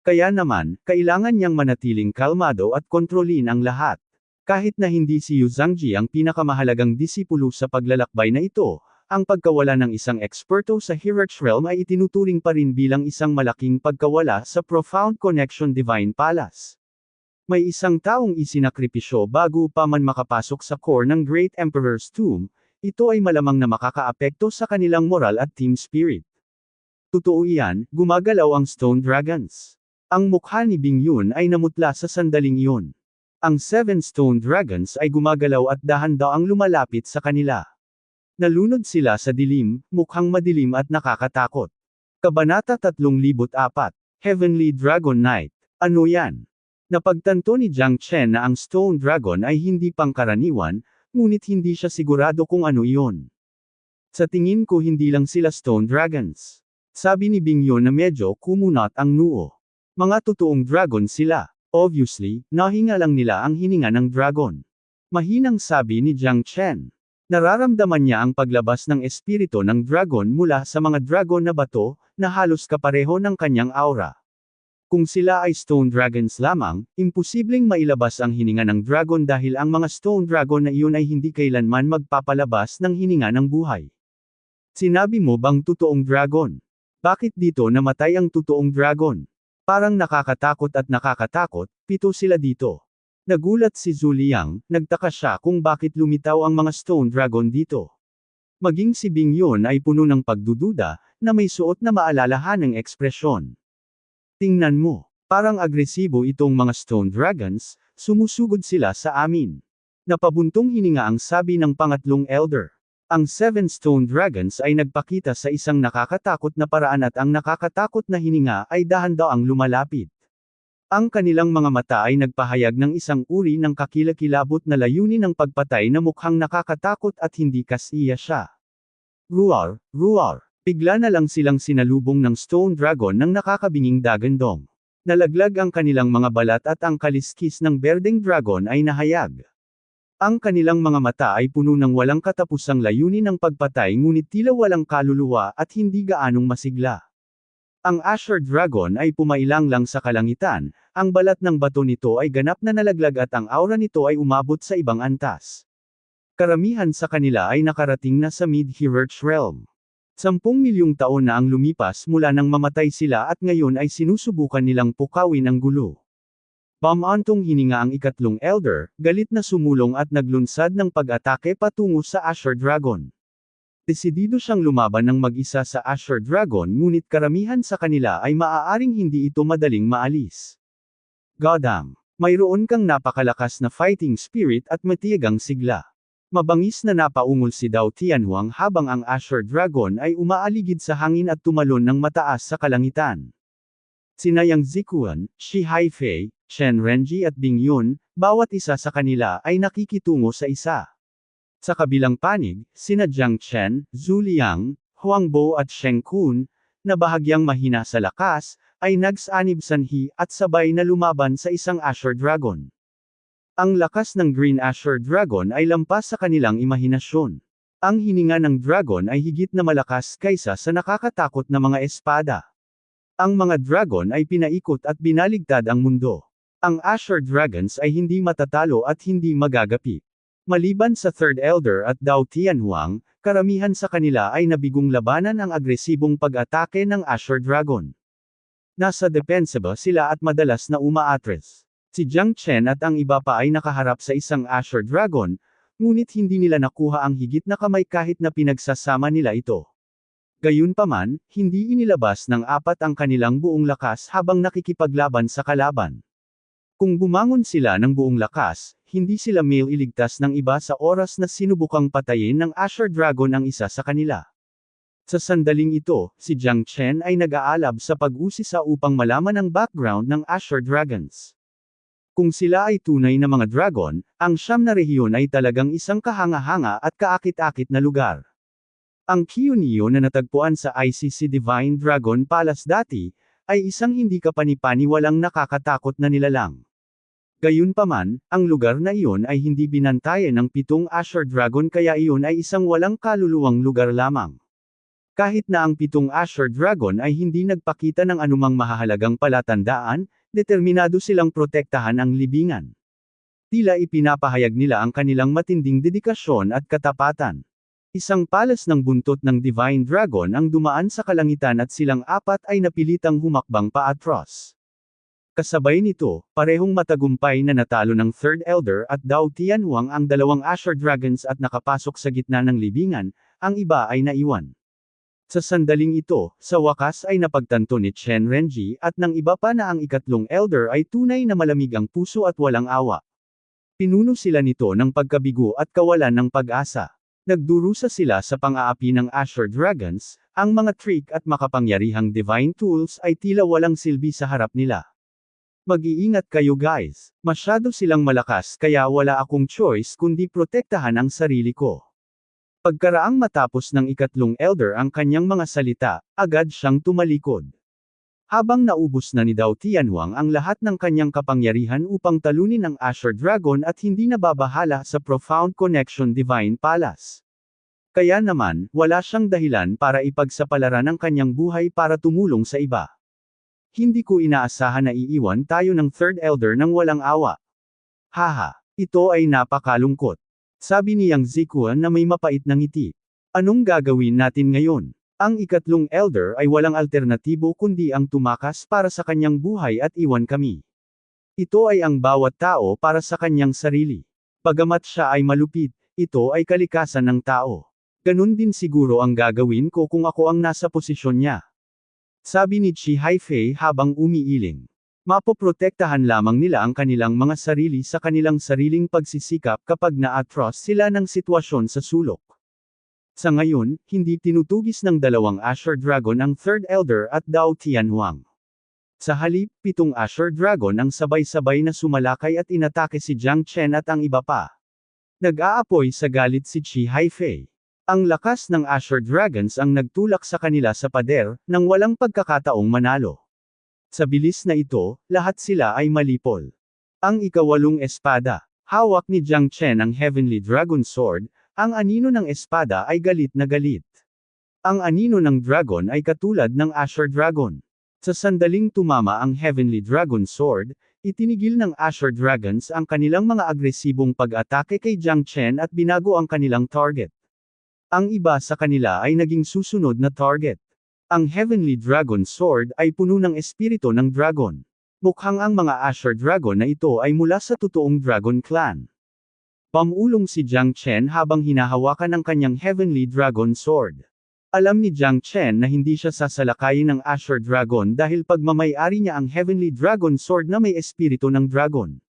Kaya naman, kailangan niyang manatiling kalmado at kontrolin ang lahat. Kahit na hindi si Yu Zhangji ang pinakamahalagang disipulo sa paglalakbay na ito, ang pagkawala ng isang eksperto sa Hierarch Realm ay itinuturing pa rin bilang isang malaking pagkawala sa Profound Connection Divine Palace. May isang taong isinakripisyo bago pa man makapasok sa core ng Great Emperor's Tomb, ito ay malamang na makakaapekto sa kanilang moral at team spirit. Totoo iyan, gumagalaw ang Stone Dragons. Ang mukha ni Bing Yun ay namutla sa sandaling iyon. Ang 7 Stone Dragons ay gumagalaw at dahan-daang lumalapit sa kanila. Nalunod sila sa dilim, mukhang madilim at nakakatakot. Kabanata 304, Heavenly Dragon Knight. Ano yan? Napagtanto ni Jiang Chen na ang Stone Dragon ay hindi pangkaraniwan, ngunit hindi siya sigurado kung ano iyon. Sa tingin ko hindi lang sila Stone Dragons. Sabi ni Bing Yun na medyo kumunat ang noo. Mga totoong dragon sila. Obviously, nahinga lang nila ang hininga ng dragon. Mahinang sabi ni Jiang Chen. Nararamdaman niya ang paglabas ng espiritu ng dragon mula sa mga dragon na bato, na halos kapareho ng kanyang aura. Kung sila ay stone dragons lamang, imposibleng mailabas ang hininga ng dragon dahil ang mga stone dragon na iyon ay hindi kailanman magpapalabas ng hininga ng buhay. Sinabi mo bang totoong dragon? Bakit dito namatay ang totoong dragon? Parang nakakatakot at nakakatakot, 7 sila dito. Nagulat si Zhu Liang, nagtaka siya kung bakit lumitaw ang mga stone dragon dito. Maging si Bing Yun ay puno ng pagdududa, na may suot na maalalahanang ekspresyon. Tingnan mo, parang agresibo itong mga stone dragons, sumusugod sila sa amin. Napabuntong hininga ang sabi ng pangatlong elder. Ang 7 stone dragons ay nagpakita sa isang nakakatakot na paraan at ang nakakatakot na hininga ay dahan-daang lumalapit. Ang kanilang mga mata ay nagpahayag ng isang uri ng kakilakilabot na layunin ng pagpatay na mukhang nakakatakot at hindi kasiya siya. Roar, roar. Bigla na lang silang sinalubong ng stone dragon ng nakakabinging dagandong. Nalaglag ang kanilang mga balat at ang kaliskis ng berdeng dragon ay nahayag. Ang kanilang mga mata ay puno ng walang katapusang layunin ng pagpatay ngunit tila walang kaluluwa at hindi gaanong masigla. Ang Asher Dragon ay pumailang lang sa kalangitan, ang balat ng bato nito ay ganap na nalaglag at ang aura nito ay umabot sa ibang antas. Karamihan sa kanila ay nakarating na sa Mid-Hierarch Realm. 10 milyong taon na ang lumipas mula nang mamatay sila at ngayon ay sinusubukan nilang pukawin ang gulo. Bamantong hininga ang ikatlong elder, galit na sumulong at naglunsad ng pag-atake patungo sa Asher Dragon. Desidido siyang lumaban ng mag-isa sa Asher Dragon ngunit karamihan sa kanila ay maaaring hindi ito madaling maalis. Goddamn! Mayroon kang napakalakas na fighting spirit at matiyagang sigla. Mabangis na napaungol si Dao Tianhuang habang ang Asher Dragon ay umaaligid sa hangin at tumalon ng mataas sa kalangitan. Sina Yang Zikuan, Shi Haifei, Chen Renji at Bing Yun, bawat isa sa kanila ay nakikitungo sa isa. Sa kabilang panig, sina Jiang Chen, Zhu Liang, Huang Bo at Sheng Kun, na bahagyang mahina sa lakas, ay nagsanib sanhi at sabay na lumaban sa isang Asher Dragon. Ang lakas ng Green Asher Dragon ay lampas sa kanilang imahinasyon. Ang hininga ng dragon ay higit na malakas kaysa sa nakakatakot na mga espada. Ang mga dragon ay pinaikot at binaligtad ang mundo. Ang Azure Dragons ay hindi matatalo at hindi magagapi. Maliban sa Third Elder at Dao Tianhuang, karamihan sa kanila ay nabigong labanan ang agresibong pag-atake ng Azure Dragon. Nasa depensa ba sila at madalas na umaatres. Si Jiang Chen at ang iba pa ay nakaharap sa isang Azure Dragon, ngunit hindi nila nakuha ang higit na kamay kahit na pinagsasama nila ito. Gayunpaman, hindi inilabas ng apat ang kanilang buong lakas habang nakikipaglaban sa kalaban. Kung bumangon sila ng buong lakas, hindi sila mailigtas ng iba sa oras na sinubukang patayin ng Azure Dragon ang isa sa kanila. Sa sandaling ito, si Jiang Chen ay nag-aalab sa pag-usisa upang malaman ang background ng Azure Dragons. Kung sila ay tunay na mga dragon, ang siyam na rehiyon ay talagang isang kahanga-hanga at kaakit-akit na lugar. Ang Kyunio na natagpuan sa ICC Divine Dragon Palace dati, ay isang hindi kapani-paniwalang nakakatakot na nilalang. Gayunpaman, ang lugar na iyon ay hindi binantayan ng 7 Azure Dragon kaya iyon ay isang walang kaluluwang lugar lamang. Kahit na ang 7 Azure Dragon ay hindi nagpakita ng anumang mahahalagang palatandaan, determinado silang protektahan ang libingan. Tila ipinapahayag nila ang kanilang matinding dedikasyon at katapatan. Isang palas ng buntot ng Divine Dragon ang dumaan sa kalangitan at silang apat ay napilitang humakbang paatros. Kasabay nito, parehong matagumpay na natalo ng Third Elder at Dao Tianhuang ang dalawang Azure Dragons at nakapasok sa gitna ng libingan, ang iba ay naiwan. Sa sandaling ito, sa wakas ay napagtanto ni Chen Renji at ng iba pa na ang ikatlong Elder ay tunay na malamig ang puso at walang awa. Pinuno sila nito ng pagkabigo at kawalan ng pag-asa. Nagdurusa sila sa pang-aapi ng Azure Dragons, ang mga trick at makapangyarihang divine tools ay tila walang silbi sa harap nila. Mag-iingat kayo guys, masyado silang malakas kaya wala akong choice kundi protektahan ang sarili ko. Pagkaraang matapos ng ikatlong Elder ang kanyang mga salita, agad siyang tumalikod. Habang naubos na ni Dao Tianhuang ang lahat ng kanyang kapangyarihan upang talunin ang Azure Dragon at hindi nababahala sa Profound Connection Divine Palace. Kaya naman, wala siyang dahilan para ipagsapalaran ang kanyang buhay para tumulong sa iba. Hindi ko inaasahan na iiwan tayo ng Third Elder ng walang awa. Haha, ito ay napakalungkot. Sabi ni Yang Zikuan na may mapait na ngiti. Anong gagawin natin ngayon? Ang ikatlong Elder ay walang alternatibo kundi ang tumakas para sa kanyang buhay at iwan kami. Ito ay ang bawat tao para sa kanyang sarili. Bagamat siya ay malupit, ito ay kalikasan ng tao. Ganun din siguro ang gagawin ko kung ako ang nasa posisyon niya. Sabi ni Chi Haifei habang umiiling. Mapoprotektahan lamang nila ang kanilang mga sarili sa kanilang sariling pagsisikap kapag naatros sila ng sitwasyon sa sulok. Sa ngayon, hindi tinutugis ng dalawang Azure Dragon ang Third Elder at Dao Tianhuang. Sa halip, 7 Azure Dragon ang sabay-sabay na sumalakay at inatake si Jiang Chen at ang iba pa. Nag-aapoy sa galit si Chi Haifei. Ang lakas ng Azure Dragons ang nagtulak sa kanila sa pader, nang walang pagkakataong manalo. Sa bilis na ito, lahat sila ay malipol. Ang ikawalong espada. Hawak ni Jiang Chen ang Heavenly Dragon Sword, ang anino ng espada ay galit na galit. Ang anino ng dragon ay katulad ng Azure Dragon. Sa sandaling tumama ang Heavenly Dragon Sword, itinigil ng Azure Dragons ang kanilang mga agresibong pag-atake kay Jiang Chen at binago ang kanilang target. Ang iba sa kanila ay naging susunod na target. Ang Heavenly Dragon Sword ay puno ng espiritu ng dragon. Mukhang ang mga Azure Dragon na ito ay mula sa totoong Dragon Clan. Pamulong si Jiang Chen habang hinahawakan ang kanyang Heavenly Dragon Sword. Alam ni Jiang Chen na hindi siya sasalakayin ng Azure Dragon dahil pagmamay-ari niya ang Heavenly Dragon Sword na may espiritu ng dragon.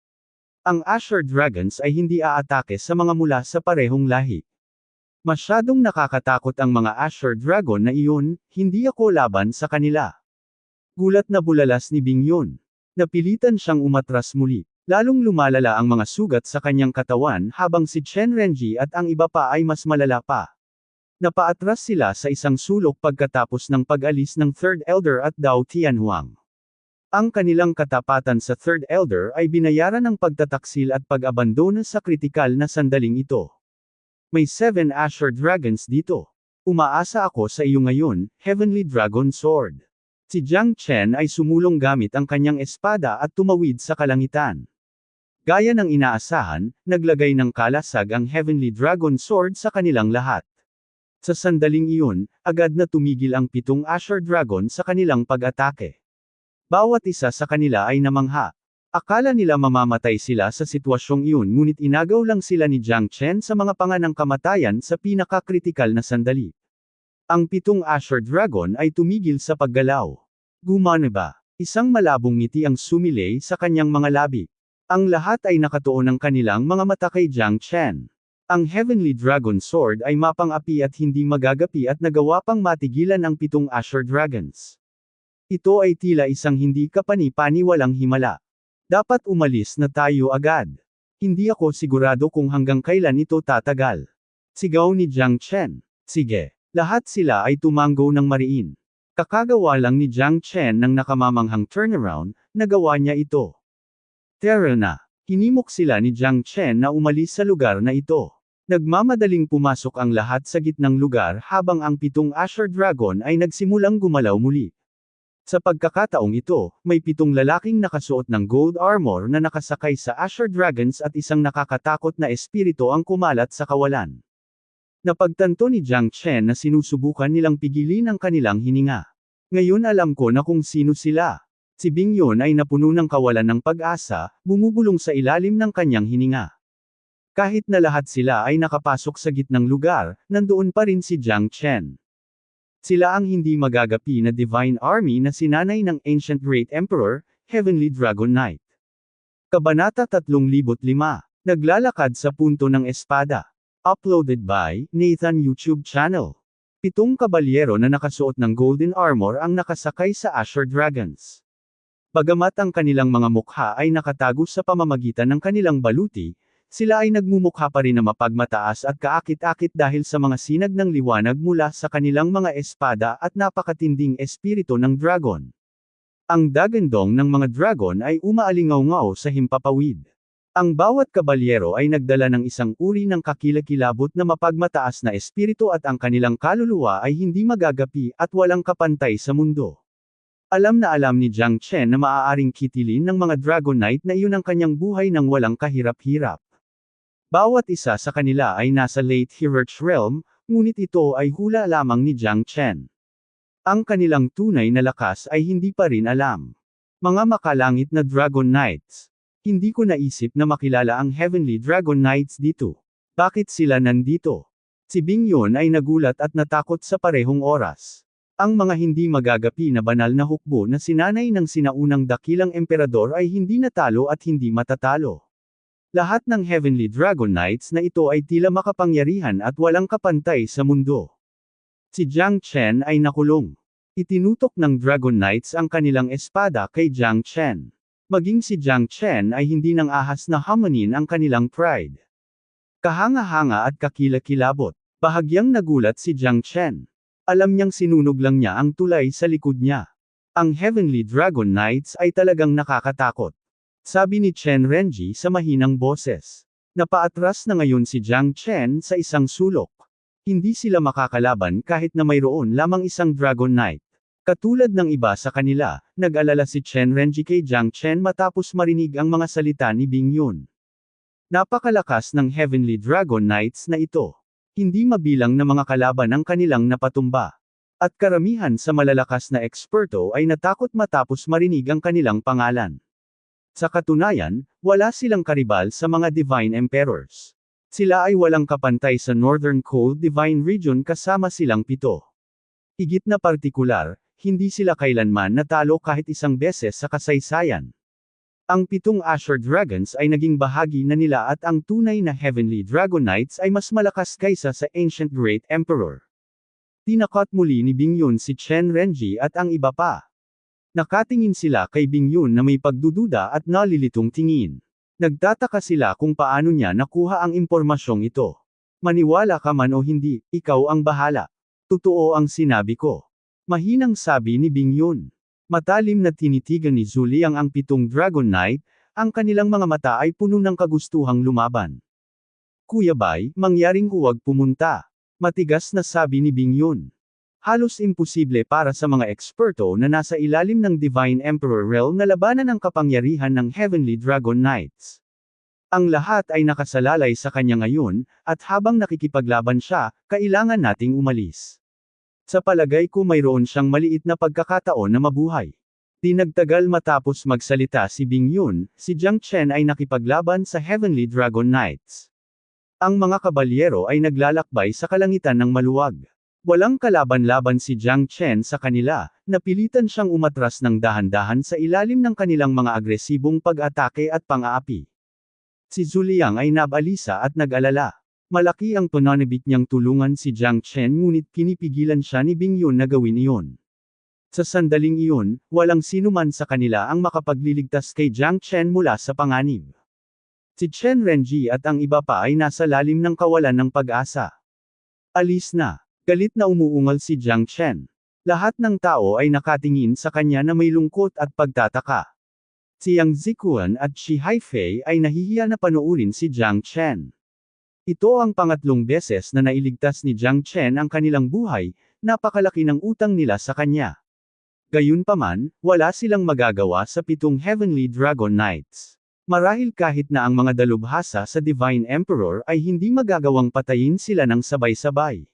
Ang Azure Dragons ay hindi aatake sa mga mula sa parehong lahi. Masyadong nakakatakot ang mga Azure Dragon na iyon, hindi ako laban sa kanila. Gulat na bulalas ni Bing Yun. Napilitan siyang umatras muli. Lalong lumalala ang mga sugat sa kanyang katawan habang si Chen Renji at ang iba pa ay mas malala pa. Napaatras sila sa isang sulok pagkatapos ng pag-alis ng Third Elder at Dao Tianhuang. Ang kanilang katapatan sa Third Elder ay binayaran ng pagtataksil at pag-abandona sa kritikal na sandaling ito. May 7 Azure Dragons dito. Umaasa ako sa iyo ngayon, Heavenly Dragon Sword. Si Jiang Chen ay sumulong gamit ang kanyang espada at tumawid sa kalangitan. Gaya ng inaasahan, naglagay ng kalasag ang Heavenly Dragon Sword sa kanilang lahat. Sa sandaling iyon, agad na tumigil ang 7 Asher Dragon sa kanilang pag-atake. Bawat isa sa kanila ay namangha. Akala nila mamamatay sila sa sitwasyong iyon ngunit inagaw lang sila ni Jiang Chen sa mga panganang kamatayan sa pinakakritikal na sandali. Ang 7 Asher Dragon ay tumigil sa paggalaw. Gumana ba? Isang malabong ngiti ang sumilay sa kanyang mga labi. Ang lahat ay nakatuon ng kanilang mga mata kay Jiang Chen. Ang Heavenly Dragon Sword ay mapang-api at hindi magagapi at nagawa pang matigilan ang 7 Asher Dragons. Ito ay tila isang hindi kapani-paniwalang himala. Dapat umalis na tayo agad. Hindi ako sigurado kung hanggang kailan ito tatagal. Sigaw ni Jiang Chen. Sige. Lahat sila ay tumango ng mariin. Kakagawa lang ni Jiang Chen ng nakamamanghang turnaround, nagawa niya ito. Tara na. Hinimok sila ni Jiang Chen na umalis sa lugar na ito. Nagmamadaling pumasok ang lahat sa gitnang lugar habang ang 7 Asher Dragon ay nagsimulang gumalaw muli. Sa pagkakataong ito, may 7 lalaking nakasuot ng gold armor na nakasakay sa Asher Dragons at isang nakakatakot na espiritu ang kumalat sa kawalan. Napagtanto ni Jiang Chen na sinusubukan nilang pigilin ang kanilang hininga. Ngayon alam ko na kung sino sila. Si Bing Yun ay napuno ng kawalan ng pag-asa, bumubulong sa ilalim ng kanyang hininga. Kahit na lahat sila ay nakapasok sa gitnang lugar, nandoon pa rin si Jiang Chen. Sila ang hindi magagapi na Divine Army na sinanay ng Ancient Great Emperor, Heavenly Dragon Knight. Kabanata 305. Naglalakad sa punto ng espada. Uploaded by Nathan YouTube Channel. 7 kabalyero na nakasuot ng golden armor ang nakasakay sa Asher Dragons. Bagamat ang kanilang mga mukha ay nakatago sa pamamagitan ng kanilang baluti, sila ay nagmumukha pa rin na mapagmataas at kaakit-akit dahil sa mga sinag ng liwanag mula sa kanilang mga espada at napakatinding espiritu ng dragon. Ang dagandong ng mga dragon ay umaalingaw-ngaw sa himpapawid. Ang bawat kabalyero ay nagdala ng isang uri ng kakilakilabot na mapagmataas na espiritu at ang kanilang kaluluwa ay hindi magagapi at walang kapantay sa mundo. Alam na alam ni Jiang Chen na maaaring kitilin ng mga Dragon Knight na iyon ang kanyang buhay ng walang kahirap-hirap. Bawat isa sa kanila ay nasa late Hierarch realm, ngunit ito ay hula lamang ni Jiang Chen. Ang kanilang tunay na lakas ay hindi pa rin alam. Mga makalangit na Dragon Knights. Hindi ko naisip na makilala ang Heavenly Dragon Knights dito. Bakit sila nandito? Si Bing Yun ay nagulat at natakot sa parehong oras. Ang mga hindi magagapi na banal na hukbo na sinanay ng sinaunang dakilang emperador ay hindi natalo at hindi matatalo. Lahat ng Heavenly Dragon Knights na ito ay tila makapangyarihan at walang kapantay sa mundo. Si Jiang Chen ay nakulong. Itinutok ng Dragon Knights ang kanilang espada kay Jiang Chen. Maging si Jiang Chen ay hindi nang ahas na hamunin ang kanilang pride. Kahanga-hanga at kakilakilabot. Bahagyang nagulat si Jiang Chen. Alam niyang sinunog lang niya ang tulay sa likod niya. Ang Heavenly Dragon Knights ay talagang nakakatakot. Sabi ni Chen Renji sa mahinang boses. Napaatras na ngayon si Jiang Chen sa isang sulok. Hindi sila makakalaban kahit na mayroon lamang isang Dragon Knight. Katulad ng iba sa kanila, nag-alala si Chen Renji kay Jiang Chen matapos marinig ang mga salita ni Bing Yun. Napakalakas ng Heavenly Dragon Knights na ito. Hindi mabilang na mga kalaban ang kanilang napatumba. At karamihan sa malalakas na eksperto ay natakot matapos marinig ang kanilang pangalan. Sa katunayan, wala silang karibal sa mga Divine Emperors. Sila ay walang kapantay sa Northern Cold Divine Region kasama silang 7. Higit na partikular, hindi sila kailanman natalo kahit isang beses sa kasaysayan. Ang 7 Asher Dragons ay naging bahagi na nila at ang tunay na Heavenly Dragon Knights ay mas malakas kaysa sa Ancient Great Emperor. Tinakot muli ni Bing Yun si Chen Renji at ang iba pa. Nakatingin sila kay Bing Yun na may pagdududa at nalilitong tingin. Nagtataka sila kung paano niya nakuha ang impormasyong ito. Maniwala ka man o hindi, ikaw ang bahala. Totoo ang sinabi ko. Mahinang sabi ni Bing Yun. Matalim na tinitigan ni Zhu Liang ang 7 Dragon Knight, ang kanilang mga mata ay puno ng kagustuhang lumaban. Kuya Bai, mangyaring huwag pumunta. Matigas na sabi ni Bing Yun. Halos imposible para sa mga eksperto na nasa ilalim ng Divine Emperor realm na labanan ang kapangyarihan ng Heavenly Dragon Knights. Ang lahat ay nakasalalay sa kanya ngayon, at habang nakikipaglaban siya, kailangan nating umalis. Sa palagay ko mayroon siyang maliit na pagkakataon na mabuhay. Di nagtagal matapos magsalita si Bing Yun, si Jiang Chen ay nakipaglaban sa Heavenly Dragon Knights. Ang mga kabalyero ay naglalakbay sa kalangitan ng maluwag. Walang kalaban-laban si Jiang Chen sa kanila, napilitan siyang umatras ng dahan-dahan sa ilalim ng kanilang mga agresibong pag-atake at pang-aapi. Si Zhu Liang ay nabalisa at nag-alala. Malaki ang pananabik niyang tulungan si Jiang Chen ngunit pinipigilan siya ni Bing Yun na gawin iyon. Sa sandaling iyon, walang sinuman sa kanila ang makapagliligtas kay Jiang Chen mula sa panganib. Si Chen Renji at ang iba pa ay nasa lalim ng kawalan ng pag-asa. Alis na. Galit na umuungal si Jiang Chen. Lahat ng tao ay nakatingin sa kanya na may lungkot at pagtataka. Si Yang Ziquan at Shi Haifei ay nahihiya na panoorin si Jiang Chen. Ito ang pangatlong beses na nailigtas ni Jiang Chen ang kanilang buhay, napakalaki ng utang nila sa kanya. Gayunpaman, wala silang magagawa sa 7 Heavenly Dragon Knights. Marahil kahit na ang mga dalubhasa sa Divine Emperor ay hindi magagawang patayin sila ng sabay-sabay.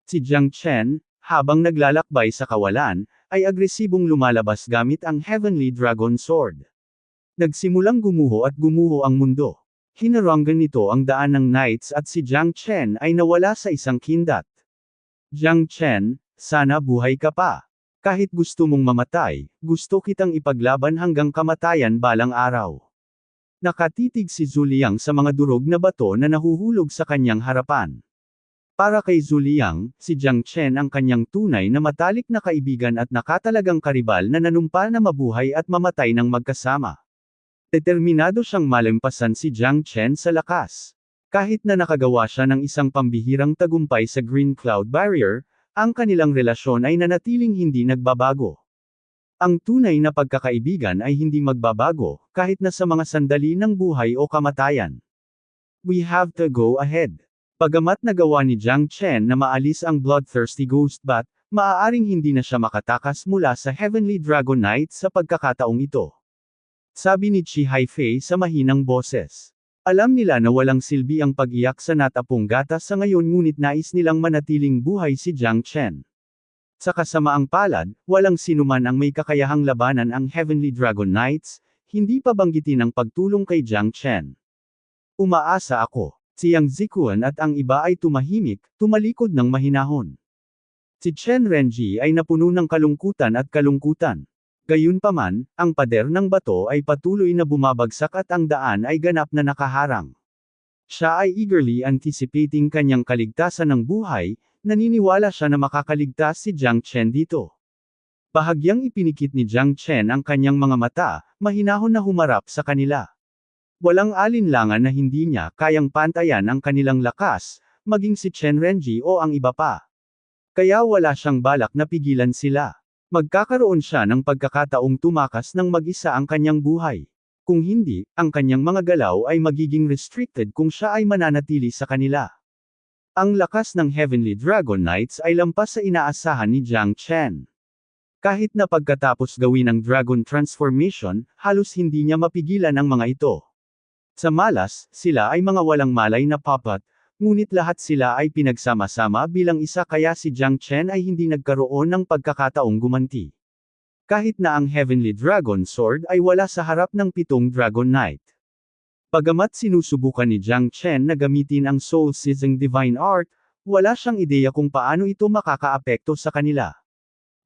Si Jiang Chen, habang naglalakbay sa kawalan, ay agresibong lumalabas gamit ang Heavenly Dragon Sword. Nagsimulang gumuho ang mundo. Hinaranggan nito ang daan ng Knights at si Jiang Chen ay nawala sa isang kindat. Jiang Chen, sana buhay ka pa. Kahit gusto mong mamatay, gusto kitang ipaglaban hanggang kamatayan balang araw. Nakatitig si Zhu Liang sa mga durog na bato na nahuhulog sa kanyang harapan. Para kay Zhu Liang, si Jiang Chen ang kanyang tunay na matalik na kaibigan at nakatalagang karibal na nanumpa na mabuhay at mamatay ng magkasama. Determinado siyang malampasan si Jiang Chen sa lakas. Kahit na nakagawa siya ng isang pambihirang tagumpay sa Green Cloud Barrier, ang kanilang relasyon ay nanatiling hindi nagbabago. Ang tunay na pagkakaibigan ay hindi magbabago, kahit na sa mga sandali ng buhay o kamatayan. We have to go ahead. Bagamat nagawa ni Jiang Chen na maalis ang bloodthirsty ghost bat, maaaring hindi na siya makatakas mula sa Heavenly Dragon Knight sa pagkakataong ito. Sabi ni Shi Haifei sa mahinang boses. Alam nila na walang silbi ang pag-iyak sa natapong gatas sa ngayon ngunit nais nilang manatiling buhay si Jiang Chen. Sa kasamaang palad, walang sinuman ang may kakayahang labanan ang Heavenly Dragon Knights, hindi pa banggitin ang pagtulong kay Jiang Chen. Umaasa ako. Si Yang Ziquan at ang iba ay tumahimik, tumalikod ng mahinahon. Si Chen Renji ay napuno ng kalungkutan at kalungkutan. Gayunpaman, ang pader ng bato ay patuloy na bumabagsak at ang daan ay ganap na nakaharang. Siya ay eagerly anticipating kanyang kaligtasan ng buhay, naniniwala siya na makakaligtas si Jiang Chen dito. Bahagyang ipinikit ni Jiang Chen ang kanyang mga mata, mahinahon na humarap sa kanila. Walang alinlangan na hindi niya kayang pantayan ang kanilang lakas, maging si Chen Renji o ang iba pa. Kaya wala siyang balak na pigilan sila. Magkakaroon siya ng pagkakataong tumakas ng mag-isa ang kanyang buhay. Kung hindi, ang kanyang mga galaw ay magiging restricted kung siya ay mananatili sa kanila. Ang lakas ng Heavenly Dragon Knights ay lampas sa inaasahan ni Jiang Chen. Kahit na pagkatapos gawin ang Dragon Transformation, halos hindi niya mapigilan ang mga ito. Sa malas, sila ay mga walang malay na puppet, ngunit lahat sila ay pinagsama-sama bilang isa kaya si Jiang Chen ay hindi nagkaroon ng pagkakataong gumanti. Kahit na ang Heavenly Dragon Sword ay wala sa harap ng 7 Dragon Knight. Bagamat sinusubukan ni Jiang Chen na gamitin ang Soul Seizing Divine Art, wala siyang ideya kung paano ito makakaapekto sa kanila.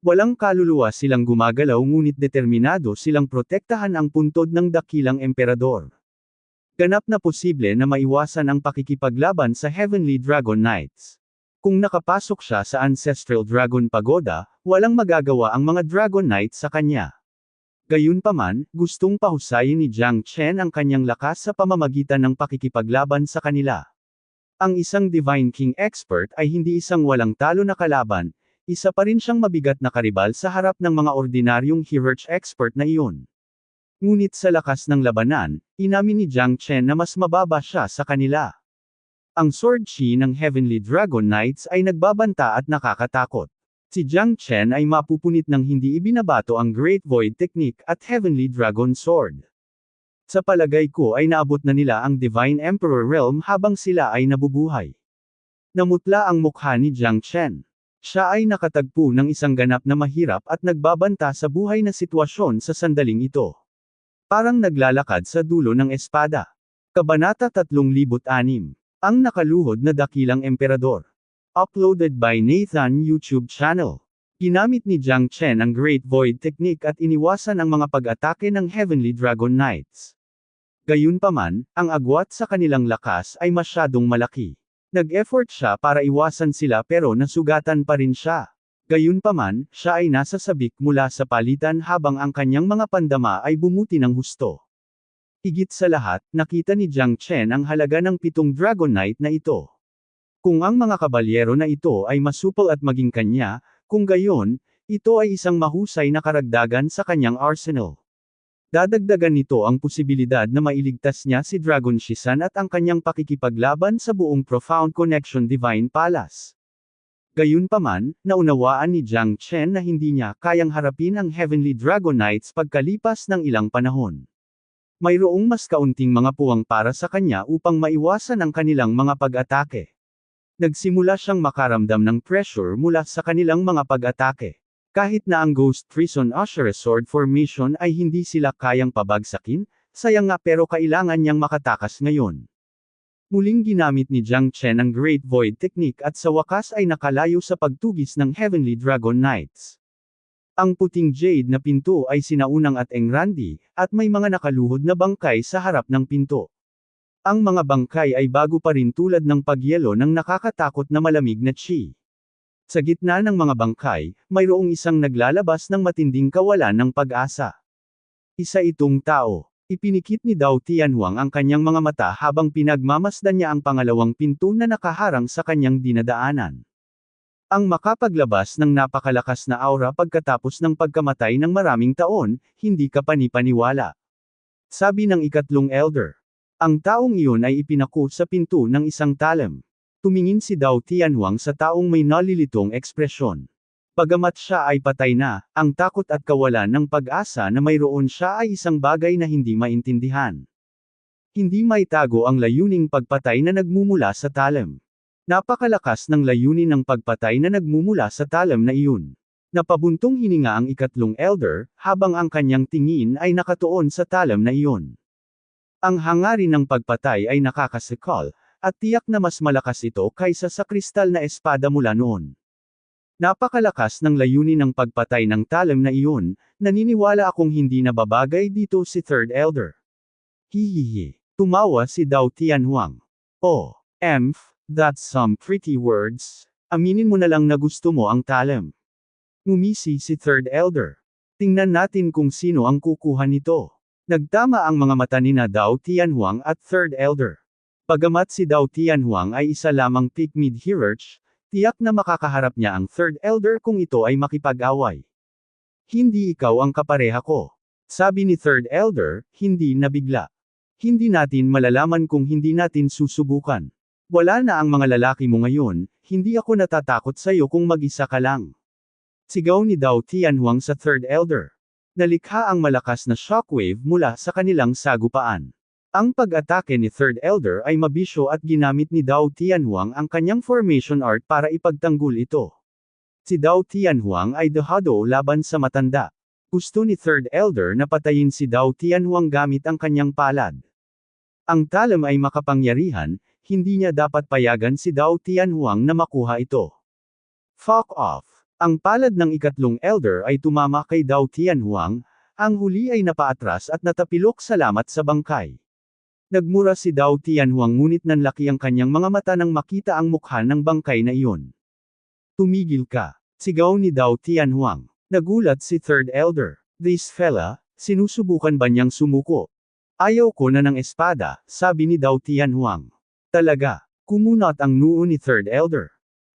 Walang kaluluwa silang gumagalaw ngunit determinado silang protektahan ang puntod ng dakilang emperador. Ganap na posible na maiwasan ang pakikipaglaban sa Heavenly Dragon Knights. Kung nakapasok siya sa Ancestral Dragon Pagoda, walang magagawa ang mga Dragon Knights sa kanya. Gayunpaman, gustong pahusayin ni Jiang Chen ang kanyang lakas sa pamamagitan ng pakikipaglaban sa kanila. Ang isang Divine King expert ay hindi isang walang talo na kalaban, isa pa rin siyang mabigat na karibal sa harap ng mga ordinaryong Hierarch expert na iyon. Ngunit sa lakas ng labanan, inamin ni Jiang Chen na mas mababa siya sa kanila. Ang sword chi ng Heavenly Dragon Knights ay nagbabanta at nakakatakot. Si Jiang Chen ay mapupunit ng hindi ibinabato ang Great Void Technique at Heavenly Dragon Sword. Sa palagay ko ay naabot na nila ang Divine Emperor Realm habang sila ay nabubuhay. Namutla ang mukha ni Jiang Chen. Siya ay nakatagpo ng isang ganap na mahirap at nagbabanta sa buhay na sitwasyon sa sandaling ito. Parang naglalakad sa dulo ng espada. Kabanata 306. Ang nakaluhod na dakilang emperador. Uploaded by Nathan YouTube channel. Ginamit ni Jiang Chen ang Great Void Technique at iniwasan ang mga pag-atake ng Heavenly Dragon Knights. Gayunpaman, ang agwat sa kanilang lakas ay masyadong malaki. Nag-effort siya para iwasan sila pero nasugatan pa rin siya. Gayunpaman, siya ay nasa sabik mula sa palitan habang ang kanyang mga pandama ay bumuti ng husto. Higit sa lahat, nakita ni Jiang Chen ang halaga ng 7 Dragon Knight na ito. Kung ang mga kabalyero na ito ay masupol at maging kanya, kung gayon, ito ay isang mahusay na karagdagan sa kanyang arsenal. Dadagdagan nito ang posibilidad na mailigtas niya si Dragon Shisan at ang kanyang pakikipaglaban sa buong Profound Connection Divine Palace. Gayunpaman, naunawaan ni Jiang Chen na hindi niya kayang harapin ang Heavenly Dragon Knights pagkalipas ng ilang panahon. Mayroong mas kaunting mga puwang para sa kanya upang maiwasan ang kanilang mga pag-atake. Nagsimula siyang makaramdam ng pressure mula sa kanilang mga pag-atake. Kahit na ang Ghost Prison Usher Sword Formation ay hindi sila kayang pabagsakin, sayang nga pero kailangan niyang makatakas ngayon. Muling ginamit ni Jiang Chen ang Great Void Technique at sa wakas ay nakalayo sa pagtugis ng Heavenly Dragon Knights. Ang puting jade na pinto ay sinaunang at engrandi, at may mga nakaluhod na bangkay sa harap ng pinto. Ang mga bangkay ay bago pa rin tulad ng pagyelo ng nakakatakot na malamig na chi. Sa gitna ng mga bangkay, mayroong isang naglalabas ng matinding kawalan ng pag-asa. Isa itong tao. Ipinikit ni Dao Tianhuang ang kanyang mga mata habang pinagmamasdan niya ang pangalawang pinto na nakaharang sa kanyang dinadaanan. Ang makapaglabas ng napakalakas na aura pagkatapos ng pagkamatay ng maraming taon, hindi ka panipaniwala. Sabi ng ikatlong elder. Ang taong iyon ay ipinako sa pinto ng isang talem. Tumingin si Dao Tianhuang sa taong may nalilitong ekspresyon. Bagamat siya ay patay na, ang takot at kawalan ng pag-asa na mayroon siya ay isang bagay na hindi maintindihan. Hindi maitago ang layuning pagpatay na nagmumula sa talem. Napakalakas ng layunin ng pagpatay na nagmumula sa talem na iyon. Napabuntong hininga ang ikatlong elder, habang ang kanyang tingin ay nakatuon sa talem na iyon. Ang hangarin ng pagpatay ay nakakasikal, at tiyak na mas malakas ito kaysa sa kristal na espada mula noon. Napakalakas ng layunin ng pagpatay ng talem na iyon, naniniwala akong hindi nababagay dito si Third Elder. Hihihi. Tumawa si Dao Tianhuang. Oh, that's some pretty words. Aminin mo na lang na gusto mo ang talem. Ngumisi si Third Elder. Tingnan natin kung sino ang kukuha nito. Nagtama ang mga mata ni na Dao Tianhuang at Third Elder. Bagamat si Dao Tianhuang ay isa lamang peak mid-hierarch, tiyak na makakaharap niya ang Third Elder kung ito ay makipag-away. Hindi ikaw ang kapareha ko. Sabi ni Third Elder, hindi nabigla. Hindi natin malalaman kung hindi natin susubukan. Wala na ang mga lalaki mo ngayon, hindi ako natatakot sa iyo kung mag-isa ka lang. Sigaw ni Dao Tianhuang sa Third Elder. Nalikha ang malakas na shockwave mula sa kanilang sagupaan. Ang pag-atake ni Third Elder ay mabisyo at ginamit ni Dao Tianhuang ang kanyang formation art para ipagtanggol ito. Si Dao Tianhuang ay dehado laban sa matanda. Gusto ni Third Elder na patayin si Dao Tianhuang gamit ang kanyang palad. Ang talem ay makapangyarihan, hindi niya dapat payagan si Dao Tianhuang na makuha ito. Fuck off! Ang palad ng ikatlong elder ay tumama kay Dao Tianhuang, ang huli ay napaatras at natapilok salamat sa bangkay. Nagmura si Dao Tianhuang ngunit nanlaki ang kanyang mga mata nang makita ang mukha ng bangkay na iyon. Tumigil ka! Sigaw ni Dao Tianhuang. Nagulat si Third Elder. This fella, sinusubukan ba niyang sumuko? Ayaw ko na ng espada, sabi ni Dao Tianhuang. Talaga, kumunot ang noo ni Third Elder.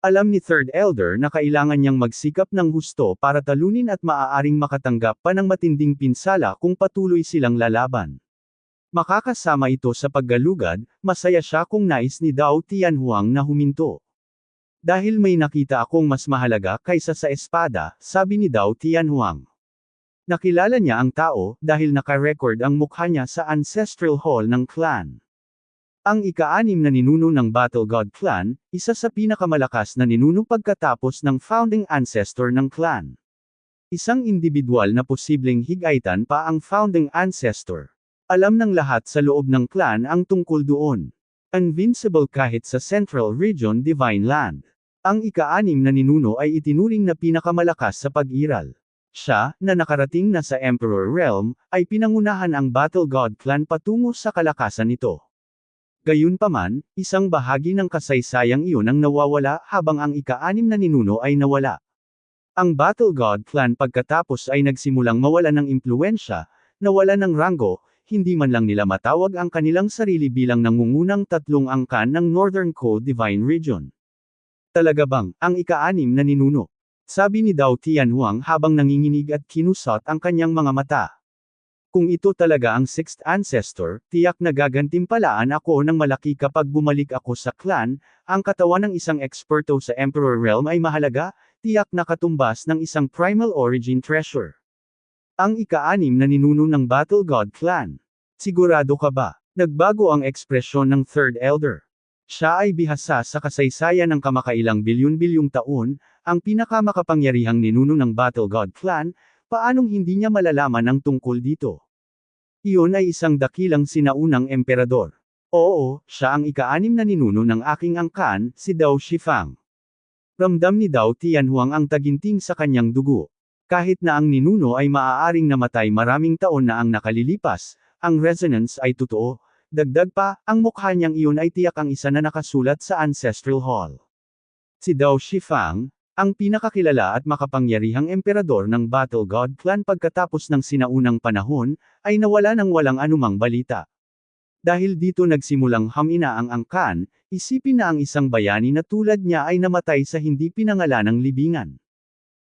Alam ni Third Elder na kailangan niyang magsikap ng husto para talunin at maaaring makatanggap pa ng matinding pinsala kung patuloy silang lalaban. Makakasama ito sa paggalugad, masaya siya kung nais ni Dao Tianhuang na huminto. Dahil may nakita akong mas mahalaga kaysa sa espada, sabi ni Dao Tianhuang. Nakilala niya ang tao, dahil naka-record ang mukha niya sa Ancestral Hall ng clan. Ang ika-6 na ninuno ng Battle God Clan, isa sa pinakamalakas na ninuno pagkatapos ng founding ancestor ng clan. Isang individual na posibleng higaitan pa ang founding ancestor. Alam ng lahat sa loob ng clan ang tungkol doon. Invincible kahit sa Central Region Divine Land. Ang ika-6 na ninuno ay itinuring na pinakamalakas sa pag-iral. Siya, na nakarating na sa Emperor Realm, ay pinangunahan ang Battle God Clan patungo sa kalakasan nito. Gayunpaman, isang bahagi ng kasaysayang iyon ang nawawala habang ang ika-6 na ninuno ay nawala. Ang Battle God Clan pagkatapos ay nagsimulang mawala ng impluwensya, nawala ng ranggo, hindi man lang nila matawag ang kanilang sarili bilang nangungunang 3 angkan ng Northern Code Divine Region. Talaga bang, ang ika-6 na ninuno? Sabi ni Dao Tianhuang habang nanginginig at kinusot ang kanyang mga mata. Kung ito talaga ang 6th ancestor, tiyak na gagantimpalaan ako ng malaki kapag bumalik ako sa clan, ang katawan ng isang eksperto sa Emperor Realm ay mahalaga, tiyak na katumbas ng isang primal origin treasure. Ang ika-6 na ninuno ng Battle God Clan. Sigurado ka ba? Nagbago ang ekspresyon ng Third Elder. Siya ay bihasa sa kasaysayan ng kamakailang bilyon-bilyong taon, ang pinakamakapangyarihang ninuno ng Battle God Clan, paanong hindi niya malalaman ang tungkol dito? Iyon ay isang dakilang sinaunang emperador. Oo, siya ang ika-6 na ninuno ng aking angkan, si Dao Shifang. Ramdam ni Dao Tianhuang ang taginting sa kanyang dugo. Kahit na ang ninuno ay maaaring namatay maraming taon na ang nakalilipas, ang resonance ay totoo. Dagdag pa, ang mukha niyang iyon ay tiyak ang isa na nakasulat sa Ancestral Hall. Si Dao Shifang, ang pinakakilala at makapangyarihang emperador ng Battle God Clan pagkatapos ng sinaunang panahon, ay nawala ng walang anumang balita. Dahil dito nagsimulang hamina ang angkan, isipin na ang isang bayani na tulad niya ay namatay sa hindi pinangalanang libingan.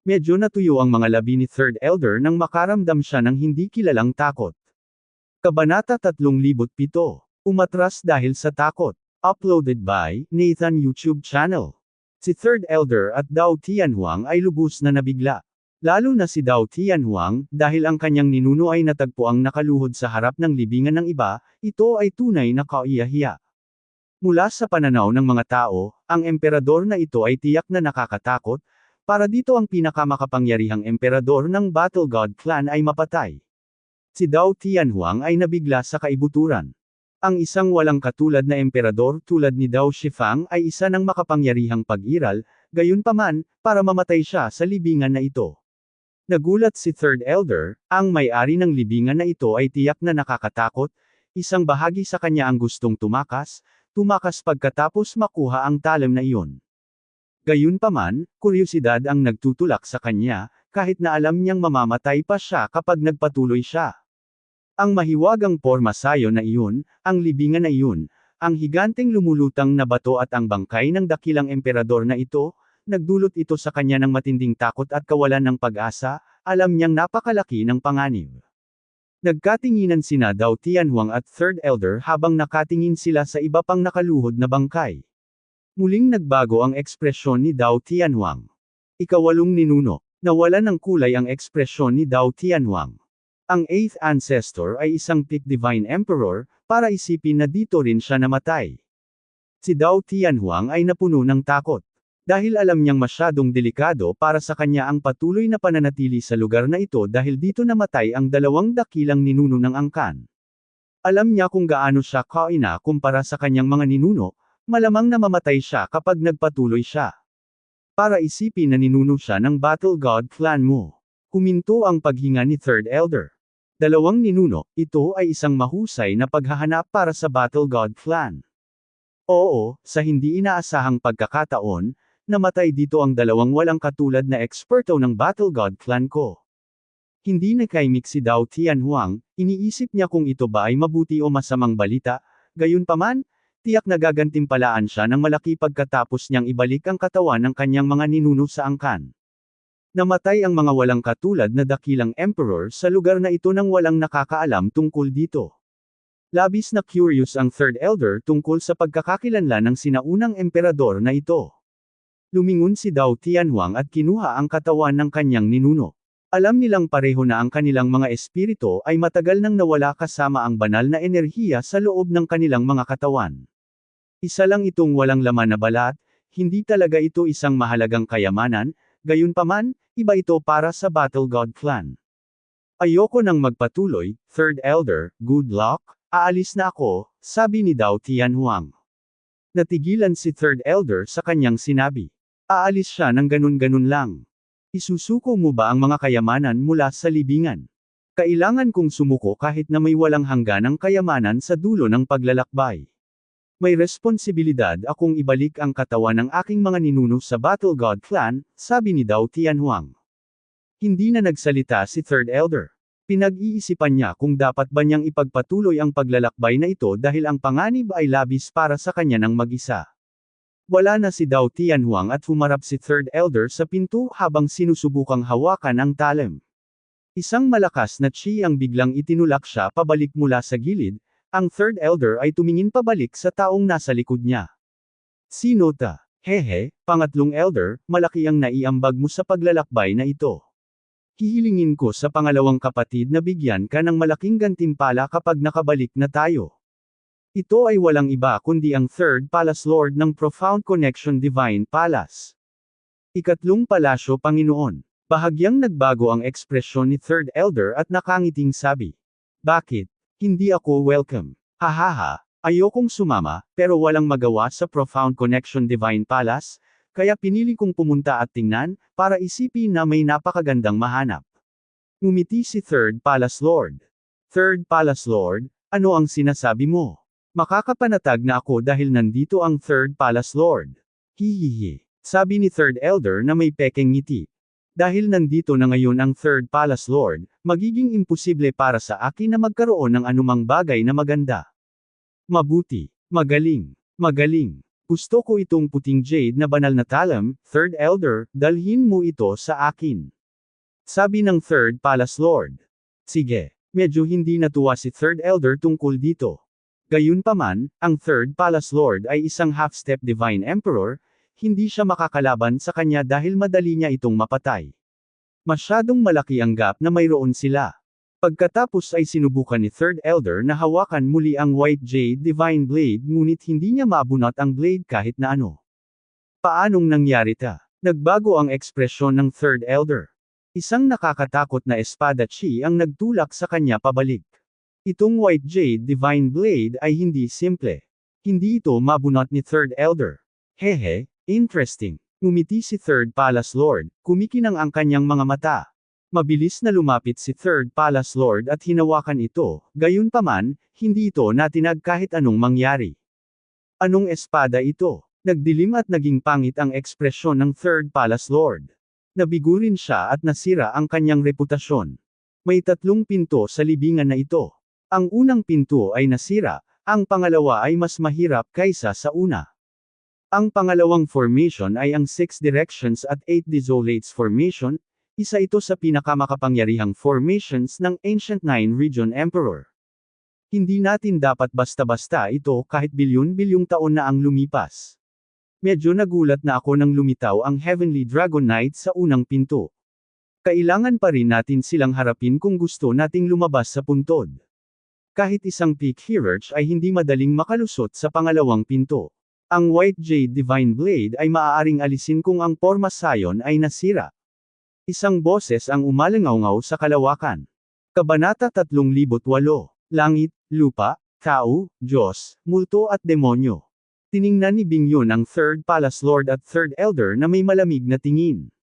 Medyo natuyo ang mga labi ni Third Elder nang makaramdam siya ng hindi kilalang takot. Kabanata 3007. Umatras dahil sa takot. Uploaded by Nathan YouTube channel. Si Third Elder at Dao Tianhuang ay lubos na nabigla. Lalo na si Dao Tianhuang, dahil ang kanyang ninuno ay natagpuang nakaluhod sa harap ng libingan ng iba, ito ay tunay na kaiyahiya. Mula sa pananaw ng mga tao, ang emperador na ito ay tiyak na nakakatakot. Para dito ang pinakamakapangyarihang emperador ng Battle God Clan ay mapatay. Si Dao Tianhuang ay nabigla sa kaibuturan. Ang isang walang katulad na emperador tulad ni Dao Shifang ay isa ng makapangyarihang pag-iral, gayunpaman, para mamatay siya sa libingan na ito. Nagulat si Third Elder, ang may-ari ng libingan na ito ay tiyak na nakakatakot, isang bahagi sa kanya ang gustong tumakas pagkatapos makuha ang talim na iyon. Gayunpaman, kuryosidad ang nagtutulak sa kanya, kahit na alam niyang mamamatay pa siya kapag nagpatuloy siya. Ang mahiwagang porma sayo na iyon, ang libingan na iyon, ang higanteng lumulutang na bato at ang bangkay ng dakilang emperador na ito, nagdulot ito sa kanya ng matinding takot at kawalan ng pag-asa, alam niyang napakalaki ng panganib. Nagkatinginan sina Dao Tianhuang at Third Elder habang nakatingin sila sa iba pang nakaluhod na bangkay. Muling nagbago ang ekspresyon ni Dao Tianhuang. Ika-8 ninuno. Nawalan ng kulay ang ekspresyon ni Dao Tianhuang. Ang 8th ancestor ay isang peak divine emperor, para isipin na dito rin siya namatay. Si Dao Tianhuang ay napuno ng takot. Dahil alam niyang masyadong delikado para sa kanya ang patuloy na pananatili sa lugar na ito dahil dito namatay ang 2 dakilang ninuno ng angkan. Alam niya kung gaano siya kaina kumpara sa kanyang mga ninuno, malamang na mamatay siya kapag nagpatuloy siya. Para isipin na ninuno siya ng Battle God Clan mo. Huminto ang paghinga ni Third Elder. 2 ninuno, ito ay isang mahusay na paghahanap para sa Battle God Clan. Oo, sa hindi inaasahang pagkakataon, namatay dito ang 2 walang katulad na eksperto ng Battle God Clan ko. Hindi nakaimik si Dao Tianhuang, iniisip niya kung ito ba ay mabuti o masamang balita, gayunpaman, tiyak na gagantimpalaan siya ng malaki pagkatapos niyang ibalik ang katawan ng kanyang mga ninuno sa angkan. Namatay ang mga walang katulad na dakilang emperor sa lugar na ito nang walang nakakaalam tungkol dito. Labis na curious ang Third Elder tungkol sa pagkakakilanlan ng sinaunang emperador na ito. Lumingon si Dao Tianhuang at kinuha ang katawan ng kanyang ninuno. Alam nilang pareho na ang kanilang mga espiritu ay matagal nang nawala kasama ang banal na enerhiya sa loob ng kanilang mga katawan. Isa lang itong walang laman na balat, hindi talaga ito isang mahalagang kayamanan, gayunpaman, iba ito para sa Battle God Clan. Ayoko nang magpatuloy, Third Elder, good luck, aalis na ako, sabi ni Dao Tianhuang. Natigilan si Third Elder sa kanyang sinabi. Aalis siya ng ganun-ganun lang. Isusuko mo ba ang mga kayamanan mula sa libingan? Kailangan kong sumuko kahit na may walang hangganang kayamanan sa dulo ng paglalakbay. May responsibilidad akong ibalik ang katawan ng aking mga ninuno sa Battle God Clan, sabi ni Dao Tianhuang. Hindi na nagsalita si Third Elder. Pinag-iisipan niya kung dapat ba niyang ipagpatuloy ang paglalakbay na ito dahil ang panganib ay labis para sa kanya ng mag-isa. Wala na si Dao Tianhuang at humarap si Third Elder sa pinto habang sinusubukang hawakan ang talem. Isang malakas na chi ang biglang itinulak siya pabalik mula sa gilid, ang Third Elder ay tumingin pabalik sa taong nasa likod niya. Sino ta? Hehe, pangatlong Elder, malaki ang naiambag mo sa paglalakbay na ito. Hihilingin ko sa pangalawang kapatid na bigyan ka ng malaking gantimpala kapag nakabalik na tayo. Ito ay walang iba kundi ang Third Palace Lord ng Profound Connection Divine Palace. Ikatlong Palasyo Panginoon. Bahagyang nagbago ang ekspresyon ni Third Elder at nakangiting sabi. Bakit? Hindi ako welcome. Hahaha, ayokong sumama, pero walang magawa sa Profound Connection Divine Palace, kaya pinili kong pumunta at tingnan, para isipin na may napakagandang mahanap. Ngumiti si Third Palace Lord. Third Palace Lord, ano ang sinasabi mo? Makakapanatag na ako dahil nandito ang Third Palace Lord. Hihihi. Sabi ni Third Elder na may pekeng ngiti. Dahil nandito na ngayon ang Third Palace Lord, magiging imposible para sa akin na magkaroon ng anumang bagay na maganda. Mabuti. Magaling. Magaling. Gusto ko itong puting jade na banal na talam, Third Elder, dalhin mo ito sa akin. Sabi ng Third Palace Lord. Sige. Medyo hindi natuwa si Third Elder tungkol dito. Gayunpaman, ang Third Palace Lord ay isang half-step Divine Emperor, hindi siya makakalaban sa kanya dahil madali niya itong mapatay. Masyadong malaki ang gap na mayroon sila. Pagkatapos ay sinubukan ni Third Elder na hawakan muli ang White Jade Divine Blade ngunit hindi niya maabunot ang blade kahit na ano. Paanong nangyari ta? Nagbago ang ekspresyon ng Third Elder. Isang nakakatakot na espada chi ang nagtulak sa kanya pabalik. Itong White Jade Divine Blade ay hindi simple. Hindi ito mabunot ni Third Elder. Hehe, interesting. Ngumiti si Third Palace Lord, kumikinang ang kanyang mga mata. Mabilis na lumapit si Third Palace Lord at hinawakan ito, gayunpaman, hindi ito natinag kahit anong mangyari. Anong espada ito? Nagdilim at naging pangit ang ekspresyon ng Third Palace Lord. Nabigo rin siya at nasira ang kanyang reputasyon. May 3 pinto sa libingan na ito. Ang unang pinto ay nasira, ang pangalawa ay mas mahirap kaysa sa una. Ang pangalawang formation ay ang 6 Directions at 8 Desolates Formation, isa ito sa pinakamakapangyarihang formations ng Ancient Nine Region Emperor. Hindi natin dapat basta-basta ito kahit bilyon-bilyong taon na ang lumipas. Medyo nagulat na ako nang lumitaw ang Heavenly Dragon Knight sa unang pinto. Kailangan pa rin natin silang harapin kung gusto nating lumabas sa puntod. Kahit isang peak hierarch ay hindi madaling makalusot sa pangalawang pinto. Ang White Jade Divine Blade ay maaaring alisin kung ang porma sayon ay nasira. Isang boses ang umalangaw-ngaw sa kalawakan. Kabanata 308. Langit, lupa, tao, Diyos, multo at demonyo. Tiningnan ni Bingyun ang Third Palace Lord at Third Elder na may malamig na tingin.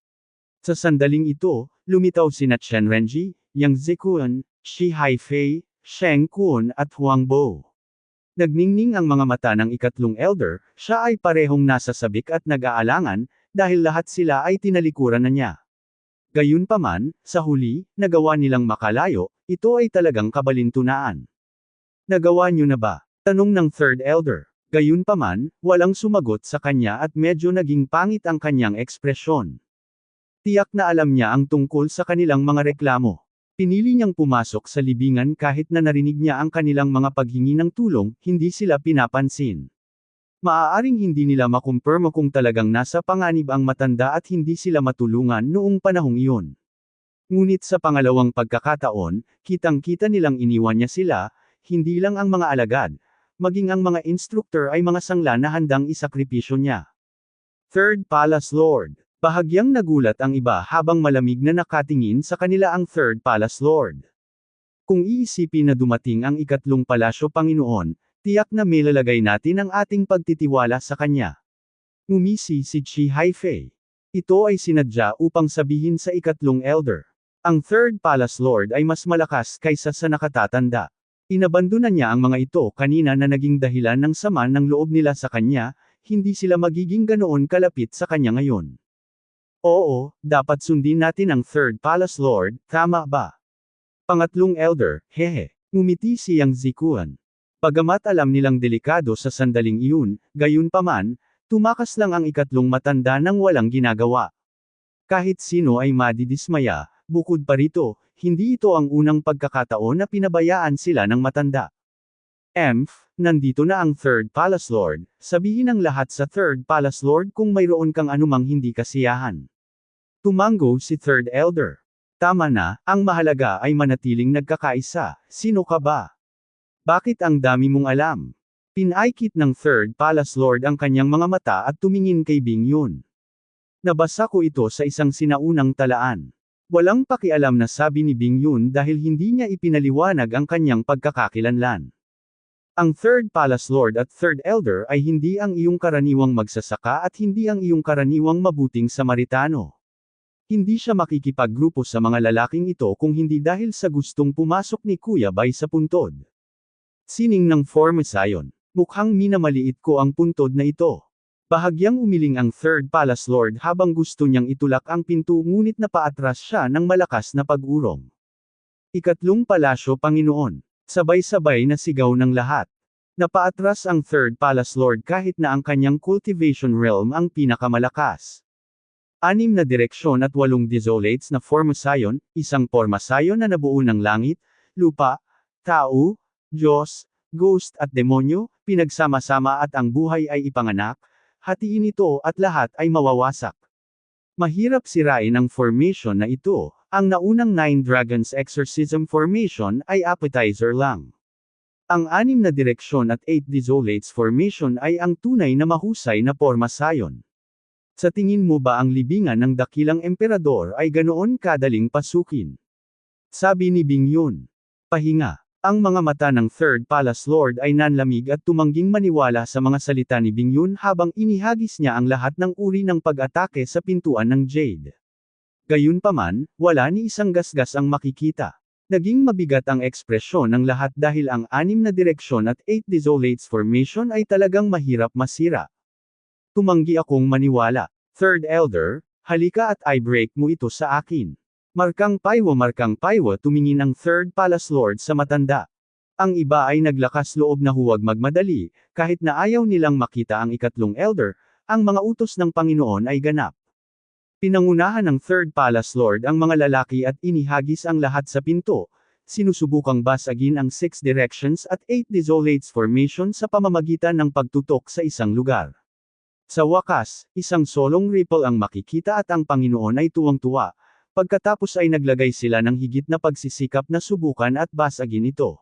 Sa sandaling ito, lumitaw sina Chen Renji, Yang Zikuan, Shi Haifei, Sheng Kun at Huang Bo. Nagningning ang mga mata ng ikatlong elder, siya ay parehong nasa sabik at nag-aalangan, dahil lahat sila ay tinalikuran na niya. Gayunpaman, sa huli, nagawa nilang makalayo, ito ay talagang kabalintunaan. Nagawa niyo na ba? Tanong ng third elder. Gayunpaman, walang sumagot sa kanya at medyo naging pangit ang kanyang ekspresyon. Tiyak na alam niya ang tungkol sa kanilang mga reklamo. Pinili niyang pumasok sa libingan kahit na narinig niya ang kanilang mga paghingi ng tulong, hindi sila pinapansin. Maaaring hindi nila makumpirma kung talagang nasa panganib ang matanda at hindi sila matulungan noong panahong iyon. Ngunit sa pangalawang pagkakataon, kitang-kita nilang iniwan niya sila, hindi lang ang mga alagad, maging ang mga instructor ay mga sangla na handang isakripisyo niya. Third Palace Lord. Bahagyang nagulat ang iba habang malamig na nakatingin sa kanila ang Third Palace Lord. Kung iisipin na dumating ang ikatlong palasyo Panginoon, tiyak na milalagay natin ang ating pagtitiwala sa kanya. Ngumisi si Chi Haifei. Ito ay sinadya upang sabihin sa ikatlong elder. Ang Third Palace Lord ay mas malakas kaysa sa nakatatanda. Inabandona niya ang mga ito kanina na naging dahilan ng sama ng loob nila sa kanya, hindi sila magiging ganoon kalapit sa kanya ngayon. Oo, dapat sundin natin ang Third Palace Lord, tama ba? Pangatlong elder, hehe. Ngumiti siyang Zikuan. Bagamat alam nilang delikado sa sandaling iyon, gayunpaman, tumakas lang ang ikatlong matanda nang walang ginagawa. Kahit sino ay madidismaya, bukod pa rito, hindi ito ang unang pagkakataon na pinabayaan sila ng matanda. Nandito na ang Third Palace Lord, sabihin ang lahat sa Third Palace Lord kung mayroon kang anumang hindi kasiyahan. Tumango si Third Elder. Tama na, ang mahalaga ay manatiling nagkakaisa, sino ka ba? Bakit ang dami mong alam? Pinaikit ng Third Palace Lord ang kanyang mga mata at tumingin kay Bing Yun. Nabasa ko ito sa isang sinaunang talaan. Walang pakialam na sabi ni Bing Yun dahil hindi niya ipinaliwanag ang kanyang pagkakakilanlan. Ang Third Palace Lord at Third Elder ay hindi ang iyong karaniwang magsasaka at hindi ang iyong karaniwang mabuting Samaritano. Hindi siya makikipaggrupo sa mga lalaking ito kung hindi dahil sa gustong pumasok ni Kuya Bai sa puntod. Sining ng Formosayon. Mukhang minamaliit ko ang puntod na ito. Bahagyang umiling ang Third Palace Lord habang gusto niyang itulak ang pinto ngunit napaatras siya ng malakas na pag-urong. Ikatlong palasyo Panginoon. Sabay-sabay na sigaw ng lahat. Napaatras ang Third Palace Lord kahit na ang kanyang cultivation realm ang pinakamalakas. 6 na direksyon at 8 desolates na Formosayon, isang Formosayon na nabuo ng langit, lupa, tao, Diyos, ghost at demonyo, pinagsama-sama at ang buhay ay ipanganak, hatiin ito at lahat ay mawawasak. Mahirap sirain ang formation na ito, ang naunang 9 Dragons Exorcism Formation ay appetizer lang. Ang 6 na direksyon at 8 desolates formation ay ang tunay na mahusay na Formosayon. Sa tingin mo ba ang libingan ng dakilang emperador ay ganoon kadaling pasukin? Sabi ni Bing Yun. Pahinga. Ang mga mata ng Third Palace Lord ay nanlamig at tumangging maniwala sa mga salita ni Bing Yun habang inihagis niya ang lahat ng uri ng pag-atake sa pintuan ng Jade. Gayunpaman, wala ni isang gasgas ang makikita. Naging mabigat ang ekspresyon ng lahat dahil ang 6 na direksyon at 8 desolates formation ay talagang mahirap masira. Tumanggi akong maniwala. Third Elder, halika at i-break mo ito sa akin. Markang paywa tumingin ang Third Palace Lord sa matanda. Ang iba ay naglakas loob na huwag magmadali, kahit na ayaw nilang makita ang ikatlong Elder, ang mga utos ng Panginoon ay ganap. Pinangunahan ng Third Palace Lord ang mga lalaki at inihagis ang lahat sa pinto, sinusubukang basagin ang 6 directions at 8 desolates formation sa pamamagitan ng pagtutok sa isang lugar. Sa wakas, isang solong ripple ang makikita at ang Panginoon ay tuwang-tuwa, pagkatapos ay naglagay sila ng higit na pagsisikap na subukan at basagin ito.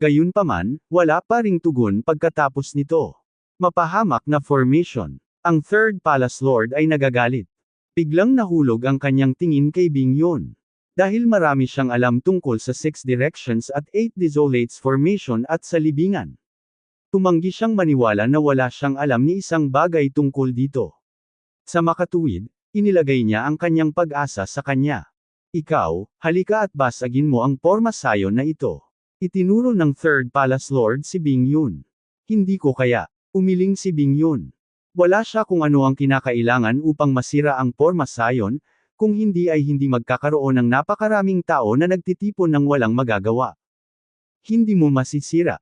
Gayunpaman, wala pa ring tugon pagkatapos nito. Mapahamak na formation. Ang Third Palace Lord ay nagagalit. Biglang nahulog ang kanyang tingin kay Bing Yun. Dahil marami siyang alam tungkol sa 6 directions at 8 desolates formation at sa libingan. Tumanggi siyang maniwala na wala siyang alam ni isang bagay tungkol dito. Sa makatuwid, inilagay niya ang kanyang pag-asa sa kanya. Ikaw, halika at basagin mo ang Formosayon na ito. Itinuro ng Third Palace Lord si Bing Yun. Hindi ko kaya. Umiling si Bing Yun. Wala siya kung ano ang kinakailangan upang masira ang Formosayon, kung hindi ay hindi magkakaroon ng napakaraming tao na nagtitipon ng walang magagawa. Hindi mo masisira.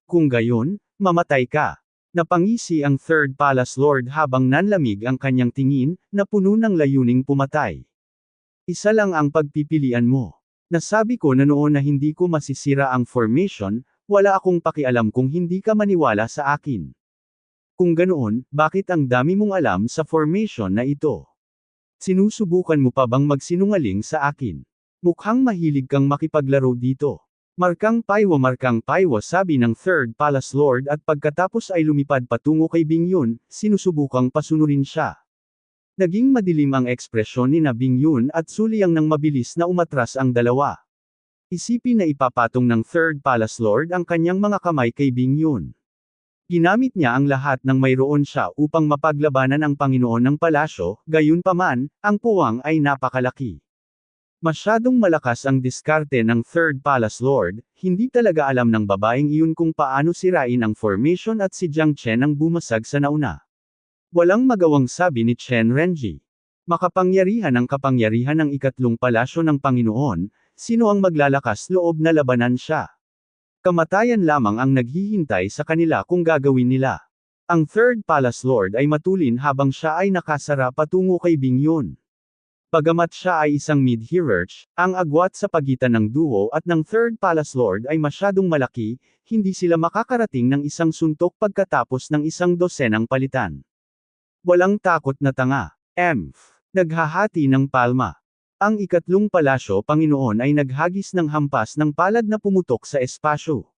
Kung gayon, mamatay ka. Napangisi ang Third Palace Lord habang nanlamig ang kanyang tingin, na puno ng layuning pumatay. Isa lang ang pagpipilian mo. Nasabi ko na noon na hindi ko masisira ang formation, wala akong pakialam kung hindi ka maniwala sa akin. Kung ganoon, bakit ang dami mong alam sa formation na ito? Sinusubukan mo pa bang magsinungaling sa akin? Mukhang mahilig kang makipaglaro dito. Markang paywa sabi ng Third Palace Lord at pagkatapos ay lumipad patungo kay Bingyun, sinusubukang pasunurin siya. Naging madilim ang ekspresyon ni na Bingyun at suliyang nang mabilis na umatras ang dalawa. Isipin na ipapatong ng Third Palace Lord ang kanyang mga kamay kay Bingyun. Ginamit niya ang lahat ng mayroon siya upang mapaglabanan ang Panginoon ng Palasyo, gayunpaman, ang puwang ay napakalaki. Masyadong malakas ang diskarte ng Third Palace Lord, hindi talaga alam ng babaeng iyon kung paano sirain ang formation at si Jiang Chen ang bumasag sa nauna. Walang magawang sabi ni Chen Renji. Makapangyarihan ang kapangyarihan ng ikatlong palasyo ng Panginoon, sino ang maglalakas loob na labanan siya? Kamatayan lamang ang naghihintay sa kanila kung gagawin nila. Ang Third Palace Lord ay matulin habang siya ay nakasara patungo kay Bingyun. Bagamat siya ay isang mid-hierarch, ang agwat sa pagitan ng duo at ng Third Palace Lord ay masyadong malaki, hindi sila makakarating ng isang suntok pagkatapos ng isang dosenang palitan. Walang takot na tanga. Naghahati ng palma. Ang ikatlong palasyo Panginoon ay naghagis ng hampas ng palad na pumutok sa espasyo.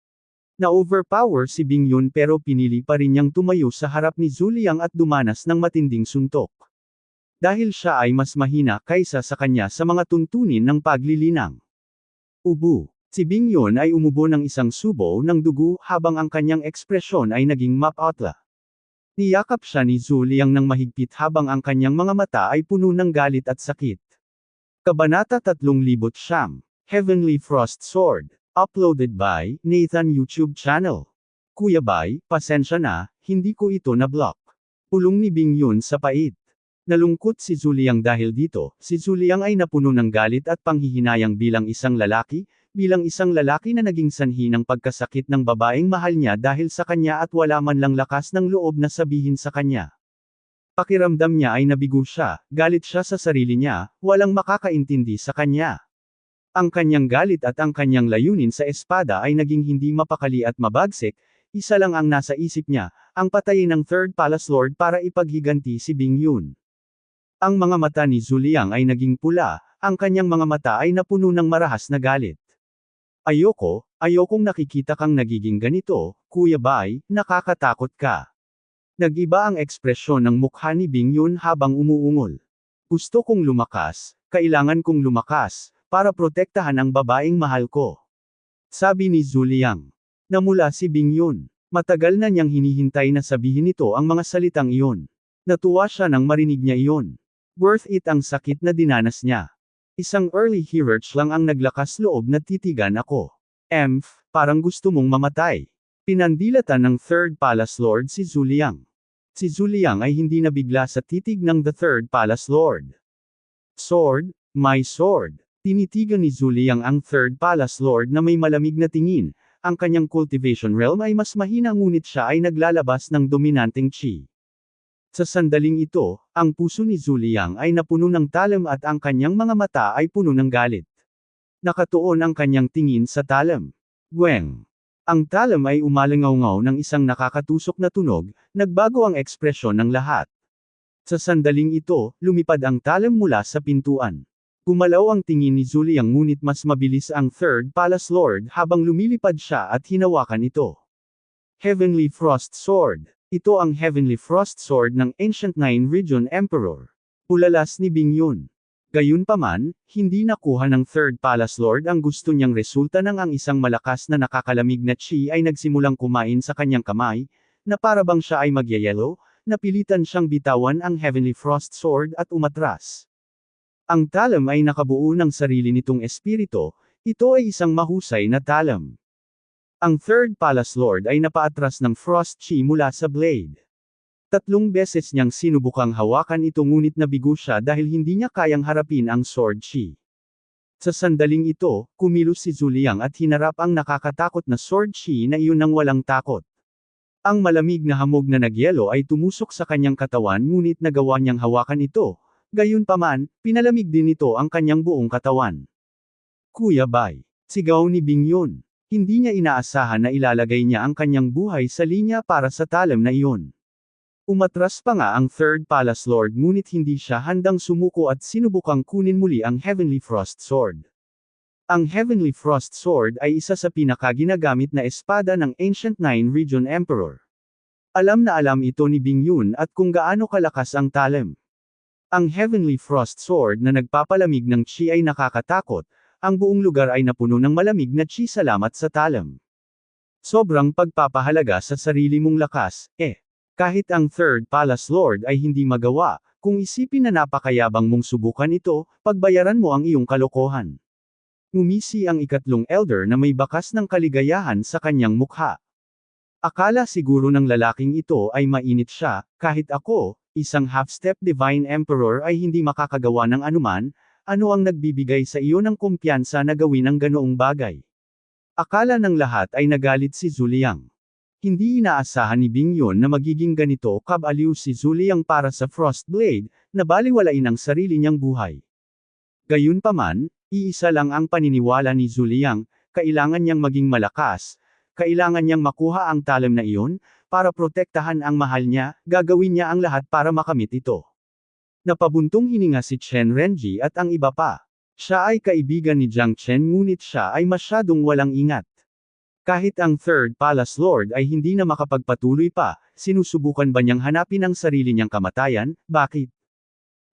Na-overpower si Bingyun pero pinili pa rin niyang tumayo sa harap ni Zuliang at dumanas ng matinding suntok. Dahil siya ay mas mahina kaysa sa kanya sa mga tuntunin ng paglilinang. Ubu. Si Bingyun ay umubo ng isang subo ng dugo habang ang kanyang ekspresyon ay naging mapotla. Niyakap siya ni Zuliang ng mahigpit habang ang kanyang mga mata ay puno ng galit at sakit. Kabanata 309, Heavenly Frost Sword. Uploaded by Nathan YouTube channel. Kuya Bay, pasensya na, hindi ko ito na-block. Pulong ni Bingyun sa pait. Nalungkot si Zuliang dahil dito, si Zuliang ay napuno ng galit at panghihinayang bilang isang lalaki na naging sanhi ng pagkasakit ng babaeng mahal niya dahil sa kanya at wala man lang lakas ng loob na sabihin sa kanya. Pakiramdam niya ay nabigo siya, galit siya sa sarili niya, walang makakaintindi sa kanya. Ang kanyang galit at ang kanyang layunin sa espada ay naging hindi mapakali at mabagsik, isa lang ang nasa isip niya, ang patayin ng Third Palace Lord para ipaghiganti si Bingyun. Ang mga mata ni Zuliang ay naging pula, ang kanyang mga mata ay napuno ng marahas na galit. Ayokong nakikita kang nagiging ganito, Kuya Bay, nakakatakot ka. Nag-iba ang ekspresyon ng mukha ni Bingyun habang umuungol. Gusto kong lumakas, kailangan kong lumakas, para protektahan ang babaeng mahal ko. Sabi ni Zuliang. Namula si Bingyun. Matagal na niyang hinihintay na sabihin nito ang mga salitang iyon. Natuwa siya nang marinig niya iyon. Worth it ang sakit na dinanas niya. Isang early hierarch lang ang naglakas loob na titigan ako. Parang gusto mong mamatay. Pinandilatan ng Third Palace Lord si Zuliang. Si Zuliang ay hindi nabigla sa titig ng the Third Palace Lord. Sword, my sword. Tinitigan ni Zuliang ang Third Palace Lord na may malamig na tingin. Ang kanyang cultivation realm ay mas mahina ngunit siya ay naglalabas ng dominanteng chi. Sa sandaling ito, ang puso ni Zuliang ay napuno ng talam at ang kanyang mga mata ay puno ng galit. Nakatuon ang kanyang tingin sa talam. Gweng. Ang talam ay umalangaw-ngaw ng isang nakakatusok na tunog, nagbago ang ekspresyon ng lahat. Sa sandaling ito, lumipad ang talam mula sa pintuan. Gumalaw ang tingin ni Zuliang ngunit mas mabilis ang Third Palace Lord habang lumilipad siya at hinawakan ito. Heavenly Frost Sword. Ito ang Heavenly Frost Sword ng Ancient Nine Region Emperor. Ulalas ni Bingyun. Gayunpaman, hindi nakuha ng Third Palace Lord ang gusto niyang resulta nang ang isang malakas na nakakalamig na chi ay nagsimulang kumain sa kanyang kamay, na parabang siya ay magyayelo, napilitan siyang bitawan ang Heavenly Frost Sword at umatras. Ang talam ay nakabuo ng sarili nitong espiritu, ito ay isang mahusay na talam. Ang Third Palace Lord ay napaatras ng Frost Chi mula sa blade. 3 beses niyang sinubukang hawakan ito ngunit nabigo siya dahil hindi niya kayang harapin ang Sword Chi. Sa sandaling ito, kumilos si Zuliang at hinarap ang nakakatakot na Sword Chi na iyon nang walang takot. Ang malamig na hamog na nagyelo ay tumusok sa kanyang katawan ngunit nagawa niyang hawakan ito, gayunpaman, pinalamig din nito ang kanyang buong katawan. Kuya Bay. Sigaw ni Bingyun. Hindi niya inaasahan na ilalagay niya ang kanyang buhay sa linya para sa talam na iyon. Umatras pa nga ang Third Palace Lord ngunit hindi siya handang sumuko at sinubukang kunin muli ang Heavenly Frost Sword. Ang Heavenly Frost Sword ay isa sa pinakaginagamit na espada ng Ancient Nine Region Emperor. Alam na alam ito ni Bing Yun at kung gaano kalakas ang talem. Ang Heavenly Frost Sword na nagpapalamig ng chi ay nakakatakot, ang buong lugar ay napuno ng malamig na chi salamat sa talem. Sobrang pagpapahalaga sa sarili mong lakas, Kahit ang Third Palace Lord ay hindi magawa, kung isipin na napakayabang mong subukan ito, pagbayaran mo ang iyong kalokohan. Ngumisi ang ikatlong elder na may bakas ng kaligayahan sa kanyang mukha. Akala siguro ng lalaking ito ay mainit siya, kahit ako, isang half-step Divine Emperor ay hindi makakagawa ng anuman, ano ang nagbibigay sa iyo ng kumpiyansa na gawin ang ganoong bagay? Akala ng lahat ay nagalit si Zuliang. Hindi inaasahan ni Bing Yun na magiging ganito kabaliw si Zuliang para sa Frostblade, na baliwalain ang sarili niyang buhay. Gayunpaman, iisa lang ang paniniwala ni Zuliang, kailangan niyang maging malakas, kailangan niyang makuha ang talem na iyon, para protektahan ang mahal niya, gagawin niya ang lahat para makamit ito. Napabuntong hininga si Chen Renji at ang iba pa. Siya ay kaibigan ni Jiang Chen ngunit siya ay masyadong walang ingat. Kahit ang Third Palace Lord ay hindi na makapagpatuloy pa, sinusubukan ba niyang hanapin ang sarili niyang kamatayan, bakit?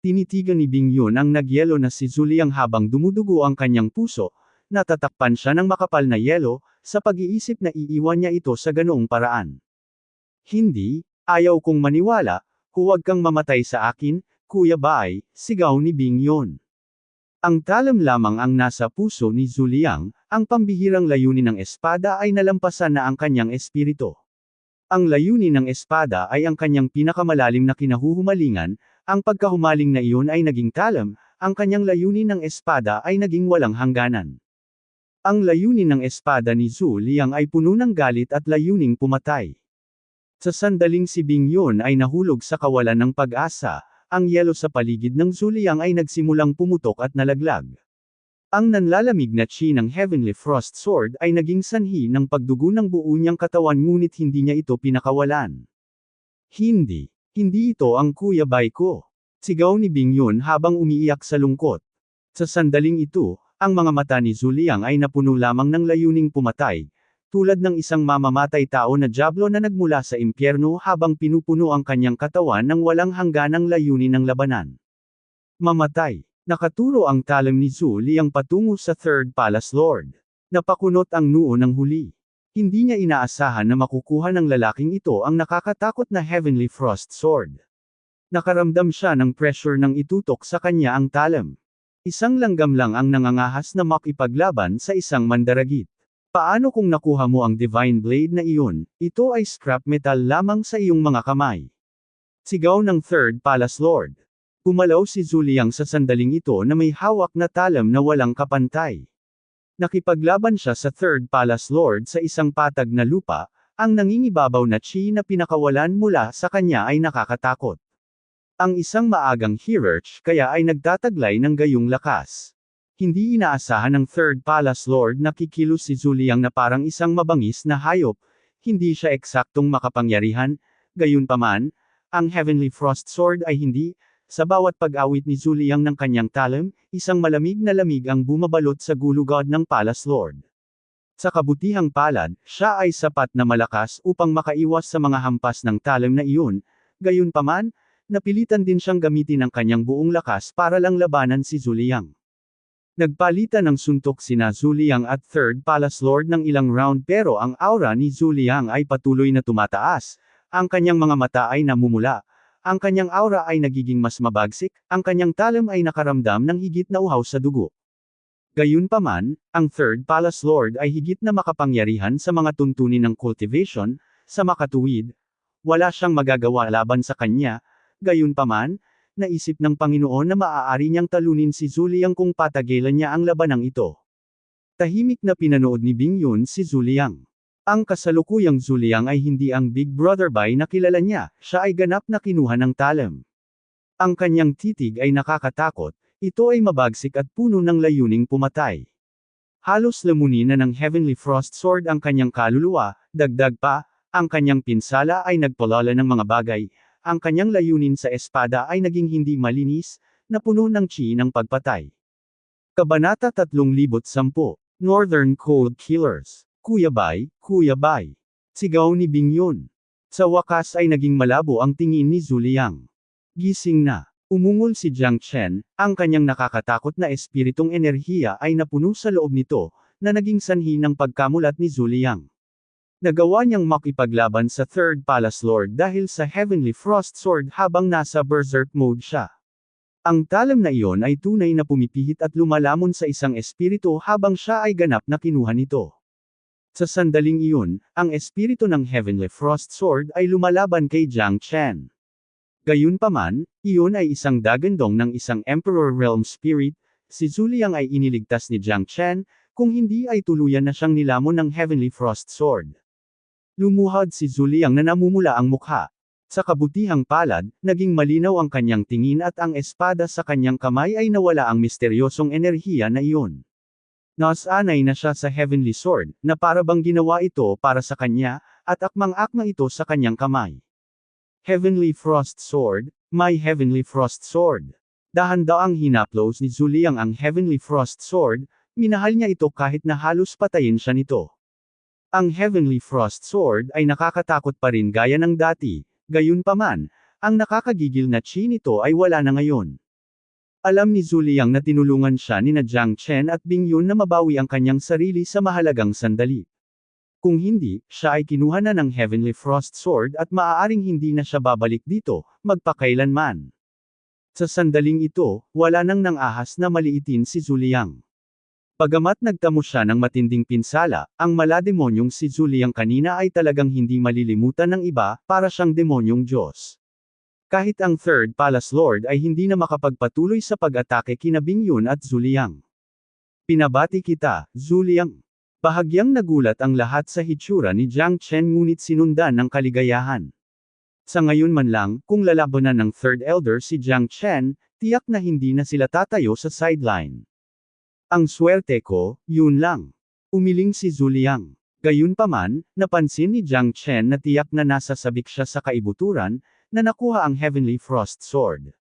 Tinitigan ni Bing Yun ang nagyelo na si Zuliang habang dumudugo ang kanyang puso, natatakpan siya ng makapal na yelo, sa pag-iisip na iiwan niya ito sa ganoong paraan. Hindi, ayaw kong maniwala, huwag kang mamatay sa akin, Kuya Bai, sigaw ni Bing Yun. Ang talem lamang ang nasa puso ni Zuliang, ang pambihirang layunin ng espada ay nalampasan na ang kanyang espiritu. Ang layunin ng espada ay ang kanyang pinakamalalim na kinahuhumalingan, ang pagkahumaling na iyon ay naging talem, ang kanyang layunin ng espada ay naging walang hangganan. Ang layunin ng espada ni Zuliang ay puno ng galit at layuning pumatay. Sa sandaling si Bing Yun ay nahulog sa kawalan ng pag-asa, ang yelo sa paligid ng Zuliang ay nagsimulang pumutok at nalaglag. Ang nanlalamig na chi ng Heavenly Frost Sword ay naging sanhi ng pagdugo ng buo niyang katawan ngunit hindi niya ito pinakawalan. Hindi ito ang Kuya Bai ko. Sigaw ni Bing Yun habang umiiyak sa lungkot. Sa sandaling ito, ang mga mata ni Zuliang ay napuno lamang ng layuning pumatay, tulad ng isang mamamatay tao na diablo na nagmula sa impyerno habang pinupuno ang kanyang katawan ng walang hangganang layunin ng labanan. Mamatay. Nakaturo ang talem ni Zuliang patungo sa Third Palace Lord. Napakunot ang noo ng huli. Hindi niya inaasahan na makukuha ng lalaking ito ang nakakatakot na Heavenly Frost Sword. Nakaramdam siya ng pressure nang itutok sa kanya ang talem. Isang langgam lang ang nangangahas na makipaglaban sa isang mandaragit. Paano kung nakuha mo ang Divine Blade na iyon, ito ay scrap metal lamang sa iyong mga kamay. Sigaw ng Third Palace Lord. Gumalaw si Zuliang sa sandaling ito na may hawak na talem na walang kapantay. Nakipaglaban siya sa Third Palace Lord sa isang patag na lupa, ang nangingibabaw na chi na pinakawalan mula sa kanya ay nakakatakot. Ang isang maagang hierarch kaya ay nagtataglay ng gayong lakas. Hindi inaasahan ng Third Palace Lord na kikilos si Zuliang na parang isang mabangis na hayop, hindi siya eksaktong makapangyarihan, gayunpaman, ang Heavenly Frost Sword ay hindi. Sa bawat pag-awit ni Zuliang ng kanyang talem, isang malamig na lamig ang bumabalot sa gulugod ng Palace Lord. Sa kabutihang palad, siya ay sapat na malakas upang makaiwas sa mga hampas ng talem na iyon, gayunpaman, napilitan din siyang gamitin ang kanyang buong lakas para lang labanan si Zuliang. Nagpalitan ng suntok sina Zuliang at Third Palace Lord ng ilang round pero ang aura ni Zuliang ay patuloy na tumataas, ang kanyang mga mata ay namumula. Ang kanyang aura ay nagiging mas mabagsik, ang kanyang talem ay nakaramdam ng higit na uhaw sa dugo. Gayunpaman, ang Third Palace Lord ay higit na makapangyarihan sa mga tuntunin ng cultivation, sa makatuwid, wala siyang magagawa laban sa kanya, gayunpaman, naisip ng Panginoon na maaari niyang talunin si Zuliang kung patagilan niya ang labanang ito. Tahimik na pinanood ni Bing Yun si Zuliang. Ang kasalukuyang Zuliang ay hindi ang Big Brother Bai na kilala niya, siya ay ganap na kinuha ng talem. Ang kanyang titig ay nakakatakot, ito ay mabagsik at puno ng layuning pumatay. Halos lamunin na ng Heavenly Frost Sword ang kanyang kaluluwa, dagdag pa, ang kanyang pinsala ay nagpalala ng mga bagay, ang kanyang layunin sa espada ay naging hindi malinis, na puno ng chi ng pagpatay. Kabanata 3010, Northern Cold Killers. Kuya Bai, Kuya Bai. Sigaw ni Bing Yun. Sa wakas ay naging malabo ang tingin ni Zhu Liang. Gising na. Umungol si Jiang Chen, ang kanyang nakakatakot na espiritong enerhiya ay napuno sa loob nito, na naging sanhi ng pagkamulat ni Zhu Liang. Nagawa niyang makipaglaban sa Third Palace Lord dahil sa Heavenly Frost Sword habang nasa berserk mode siya. Ang talam na iyon ay tunay na pumipihit at lumalamon sa isang espiritu habang siya ay ganap na kinuha nito. Sa sandaling iyon, ang espiritu ng Heavenly Frost Sword ay lumalaban kay Jiang Chen. Gayunpaman, iyon ay isang dagandong ng isang Emperor Realm Spirit, si Zhu Liang ay iniligtas ni Jiang Chen, kung hindi ay tuluyan na siyang nilamon ng Heavenly Frost Sword. Lumuhod si Zhu Liang na namumula ang mukha. Sa kabutihang palad, naging malinaw ang kanyang tingin at ang espada sa kanyang kamay ay nawala ang misteryosong enerhiya na iyon. Nasanay na siya sa Heavenly Sword, na parabang ginawa ito para sa kanya, at akmang-akma ito sa kanyang kamay. Heavenly Frost Sword, my Heavenly Frost Sword. Dahan-daang hinaplos ni Zhu Liang ang Heavenly Frost Sword, minahal niya ito kahit na halos patayin siya nito. Ang Heavenly Frost Sword ay nakakatakot pa rin gaya ng dati, gayunpaman, ang nakakagigil na chi nito ay wala na ngayon. Alam ni Zhu Liang na tinulungan siya ni Jiang Chen at Bing Yun na mabawi ang kanyang sarili sa mahalagang sandali. Kung hindi, siya ay kinuha na ng Heavenly Frost Sword at maaaring hindi na siya babalik dito, magpakailanman. Sa sandaling ito, wala nang nang-ahas na maliitin si Zhu Liang. Bagamat nagtamo siya ng matinding pinsala, ang malademonyong si Zhu Liang kanina ay talagang hindi malilimutan ng iba, para siyang demonyong Diyos. Kahit ang Third Palace Lord ay hindi na makapagpatuloy sa pag-atake kina Bing Yun at Zhu Liang. Pinabati kita, Zhu Liang. Bahagyang nagulat ang lahat sa hitsura ni Jiang Chen ngunit sinundan ng kaligayahan. Sa ngayon man lang, kung lalabanan ng Third Elder si Jiang Chen, tiyak na hindi na sila tatayo sa sideline. Ang swerte ko, yun lang. Umiling si Zhu Liang. Gayunpaman, napansin ni Jiang Chen na tiyak na nasa sabik siya sa kaibuturan, na nakuha ang Heavenly Frost Sword.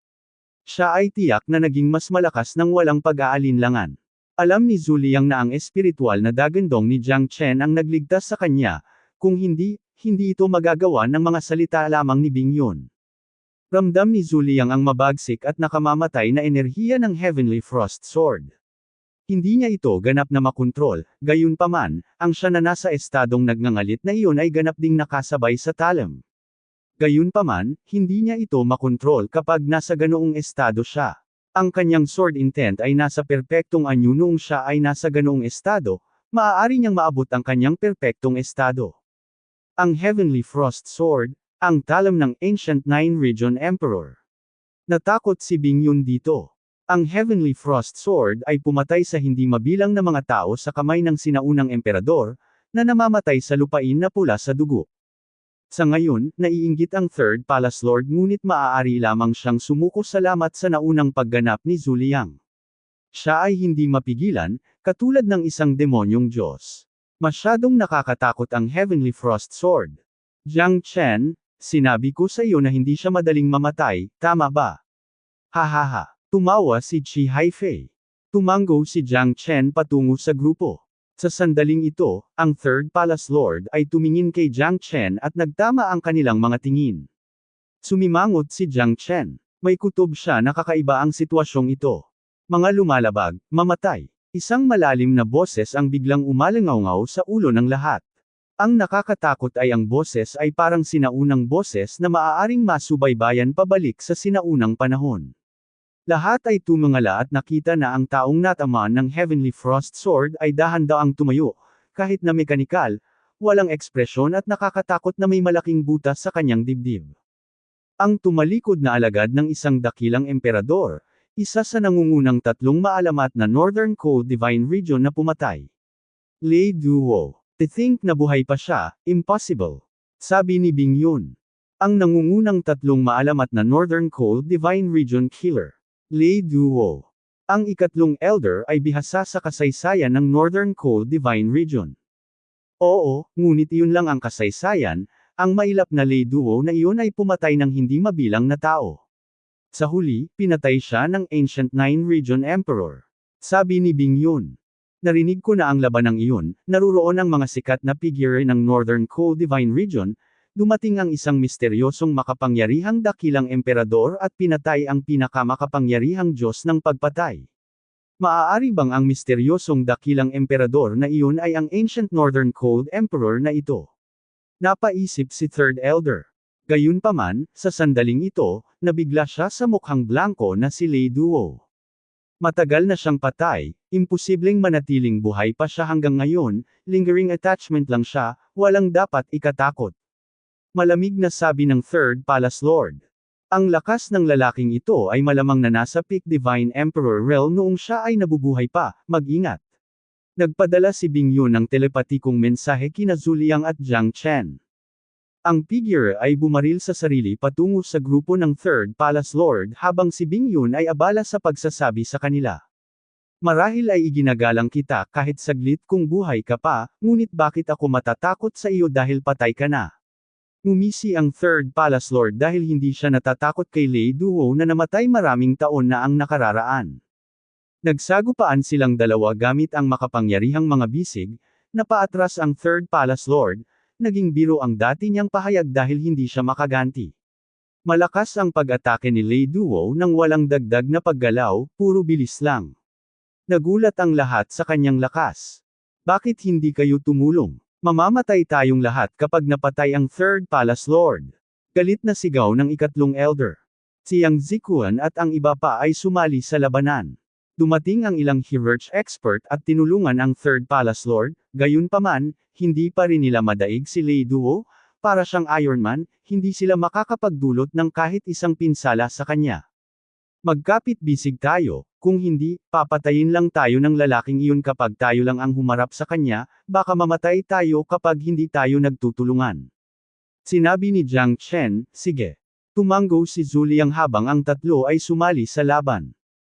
Siya ay tiyak na naging mas malakas nang walang pag-aalinlangan. Alam ni Zhu Liang na ang espiritual na dagandong ni Jiang Chen ang nagligtas sa kanya, kung hindi, hindi ito magagawa ng mga salita lamang ni Bing Yun. Ramdam ni Zhu Liang ang mabagsik at nakamamatay na enerhiya ng Heavenly Frost Sword. Hindi niya ito ganap na makontrol, gayunpaman, ang siya na nasa estadong nagngangalit na iyon ay ganap ding nakasabay sa talam. Gayunpaman, hindi niya ito makontrol kapag nasa ganoong estado siya. Ang kanyang sword intent ay nasa perpektong anyo noong siya ay nasa ganoong estado, maaari niyang maabot ang kanyang perpektong estado. Ang Heavenly Frost Sword, ang talam ng Ancient Nine Region Emperor. Natakot si Bing Yun dito. Ang Heavenly Frost Sword ay pumatay sa hindi mabilang na mga tao sa kamay ng sinaunang emperador, na namamatay sa lupain na pula sa dugo. Sa ngayon, naiinggit ang Third Palace Lord ngunit maaari lamang siyang sumuko salamat sa naunang pagganap ni Zhu Liang. Siya ay hindi mapigilan, katulad ng isang demonyong Diyos. Masyadong nakakatakot ang Heavenly Frost Sword. Jiang Chen, sinabi ko sa iyo na hindi siya madaling mamatay, tama ba? Hahaha. Tumawa si Chi Haifei. Tumango si Jiang Chen patungo sa grupo. Sa sandaling ito, ang Third Palace Lord ay tumingin kay Jiang Chen at nagtama ang kanilang mga tingin. Sumimangot si Jiang Chen. May kutob siya na kakaiba ang sitwasyong ito. Mga lumalabag, mamatay. Isang malalim na boses ang biglang umalangaw sa ulo ng lahat. Ang nakakatakot ay ang boses ay parang sinaunang boses na maaaring masubaybayan pabalik sa sinaunang panahon. Lahat ay tumingala at nakita na ang taong natamaan ng Heavenly Frost Sword ay dahan-daang tumayo, kahit na mekanikal, walang ekspresyon at nakakatakot na may malaking butas sa kanyang dibdib. Ang tumalikod na alagad ng isang dakilang emperador, isa sa nangungunang tatlong maalamat na Northern Cold Divine Region na pumatay. Lei Duo. To think na buhay pa siya, impossible. Sabi ni Bing Yun. Ang nangungunang tatlong maalamat na Northern Cold Divine Region Killer. Lei Duo. Ang ikatlong elder ay bihasa sa kasaysayan ng Northern Cold Divine Region. Oo, ngunit iyon lang ang kasaysayan, ang mailap na Lei Duo na iyon ay pumatay ng hindi mabilang na tao. Sa huli, pinatay siya ng Ancient Nine Region Emperor. Sabi ni Bing Yun. Narinig ko na ang labanang iyon, naruroon ang mga sikat na figure ng Northern Cold Divine Region, dumating ang isang misteryosong makapangyarihang dakilang emperador at pinatay ang pinakamakapangyarihang Diyos ng pagpatay. Maaari bang ang misteryosong dakilang emperador na iyon ay ang Ancient Northern Cold Emperor na ito? Napaisip si Third Elder. Gayunpaman, sa sandaling ito, nabigla siya sa mukhang blanko na si Lei Duo. Matagal na siyang patay, imposibleng manatiling buhay pa siya hanggang ngayon, lingering attachment lang siya, walang dapat ikatakot. Malamig na sabi ng Third Palace Lord. Ang lakas ng lalaking ito ay malamang na nasa peak Divine Emperor realm noong siya ay nabubuhay pa, mag-ingat. Nagpadala si Bing Yun ng telepatikong mensahe kina Zuliang at Jiang Chen. Ang figure ay bumaril sa sarili patungo sa grupo ng Third Palace Lord habang si Bing Yun ay abala sa pagsasabi sa kanila. Marahil ay iginagalang kita kahit saglit kung buhay ka pa, ngunit bakit ako matatakot sa iyo dahil patay ka na? Ngumisi ang Third Palace Lord dahil hindi siya natatakot kay Lei Duo na namatay maraming taon na ang nakararaan. Nagsagupaan silang dalawa gamit ang makapangyarihang mga bisig, napaatras ang Third Palace Lord, naging biro ang dati niyang pahayag dahil hindi siya makaganti. Malakas ang pag-atake ni Lei Duo nang walang dagdag na paggalaw, puro bilis lang. Nagulat ang lahat sa kanyang lakas. Bakit hindi kayo tumulong? Mamamatay tayong lahat kapag napatay ang Third Palace Lord. Galit na sigaw ng ikatlong elder. Si Yang Zikuan at ang iba pa ay sumali sa labanan. Dumating ang ilang He-Verge expert at tinulungan ang Third Palace Lord, gayunpaman, hindi pa rin nila madaig si Lei Duo, para siyang Iron Man, hindi sila makakapagdulot ng kahit isang pinsala sa kanya. Magkapit-bisig tayo, kung hindi, papatayin lang tayo ng lalaking iyon kapag tayo lang ang humarap sa kanya, baka mamatay tayo kapag hindi tayo nagtutulungan. Sinabi ni Jiang Chen, sige. Tumango si Zuliang habang ang tatlo ay sumali sa laban.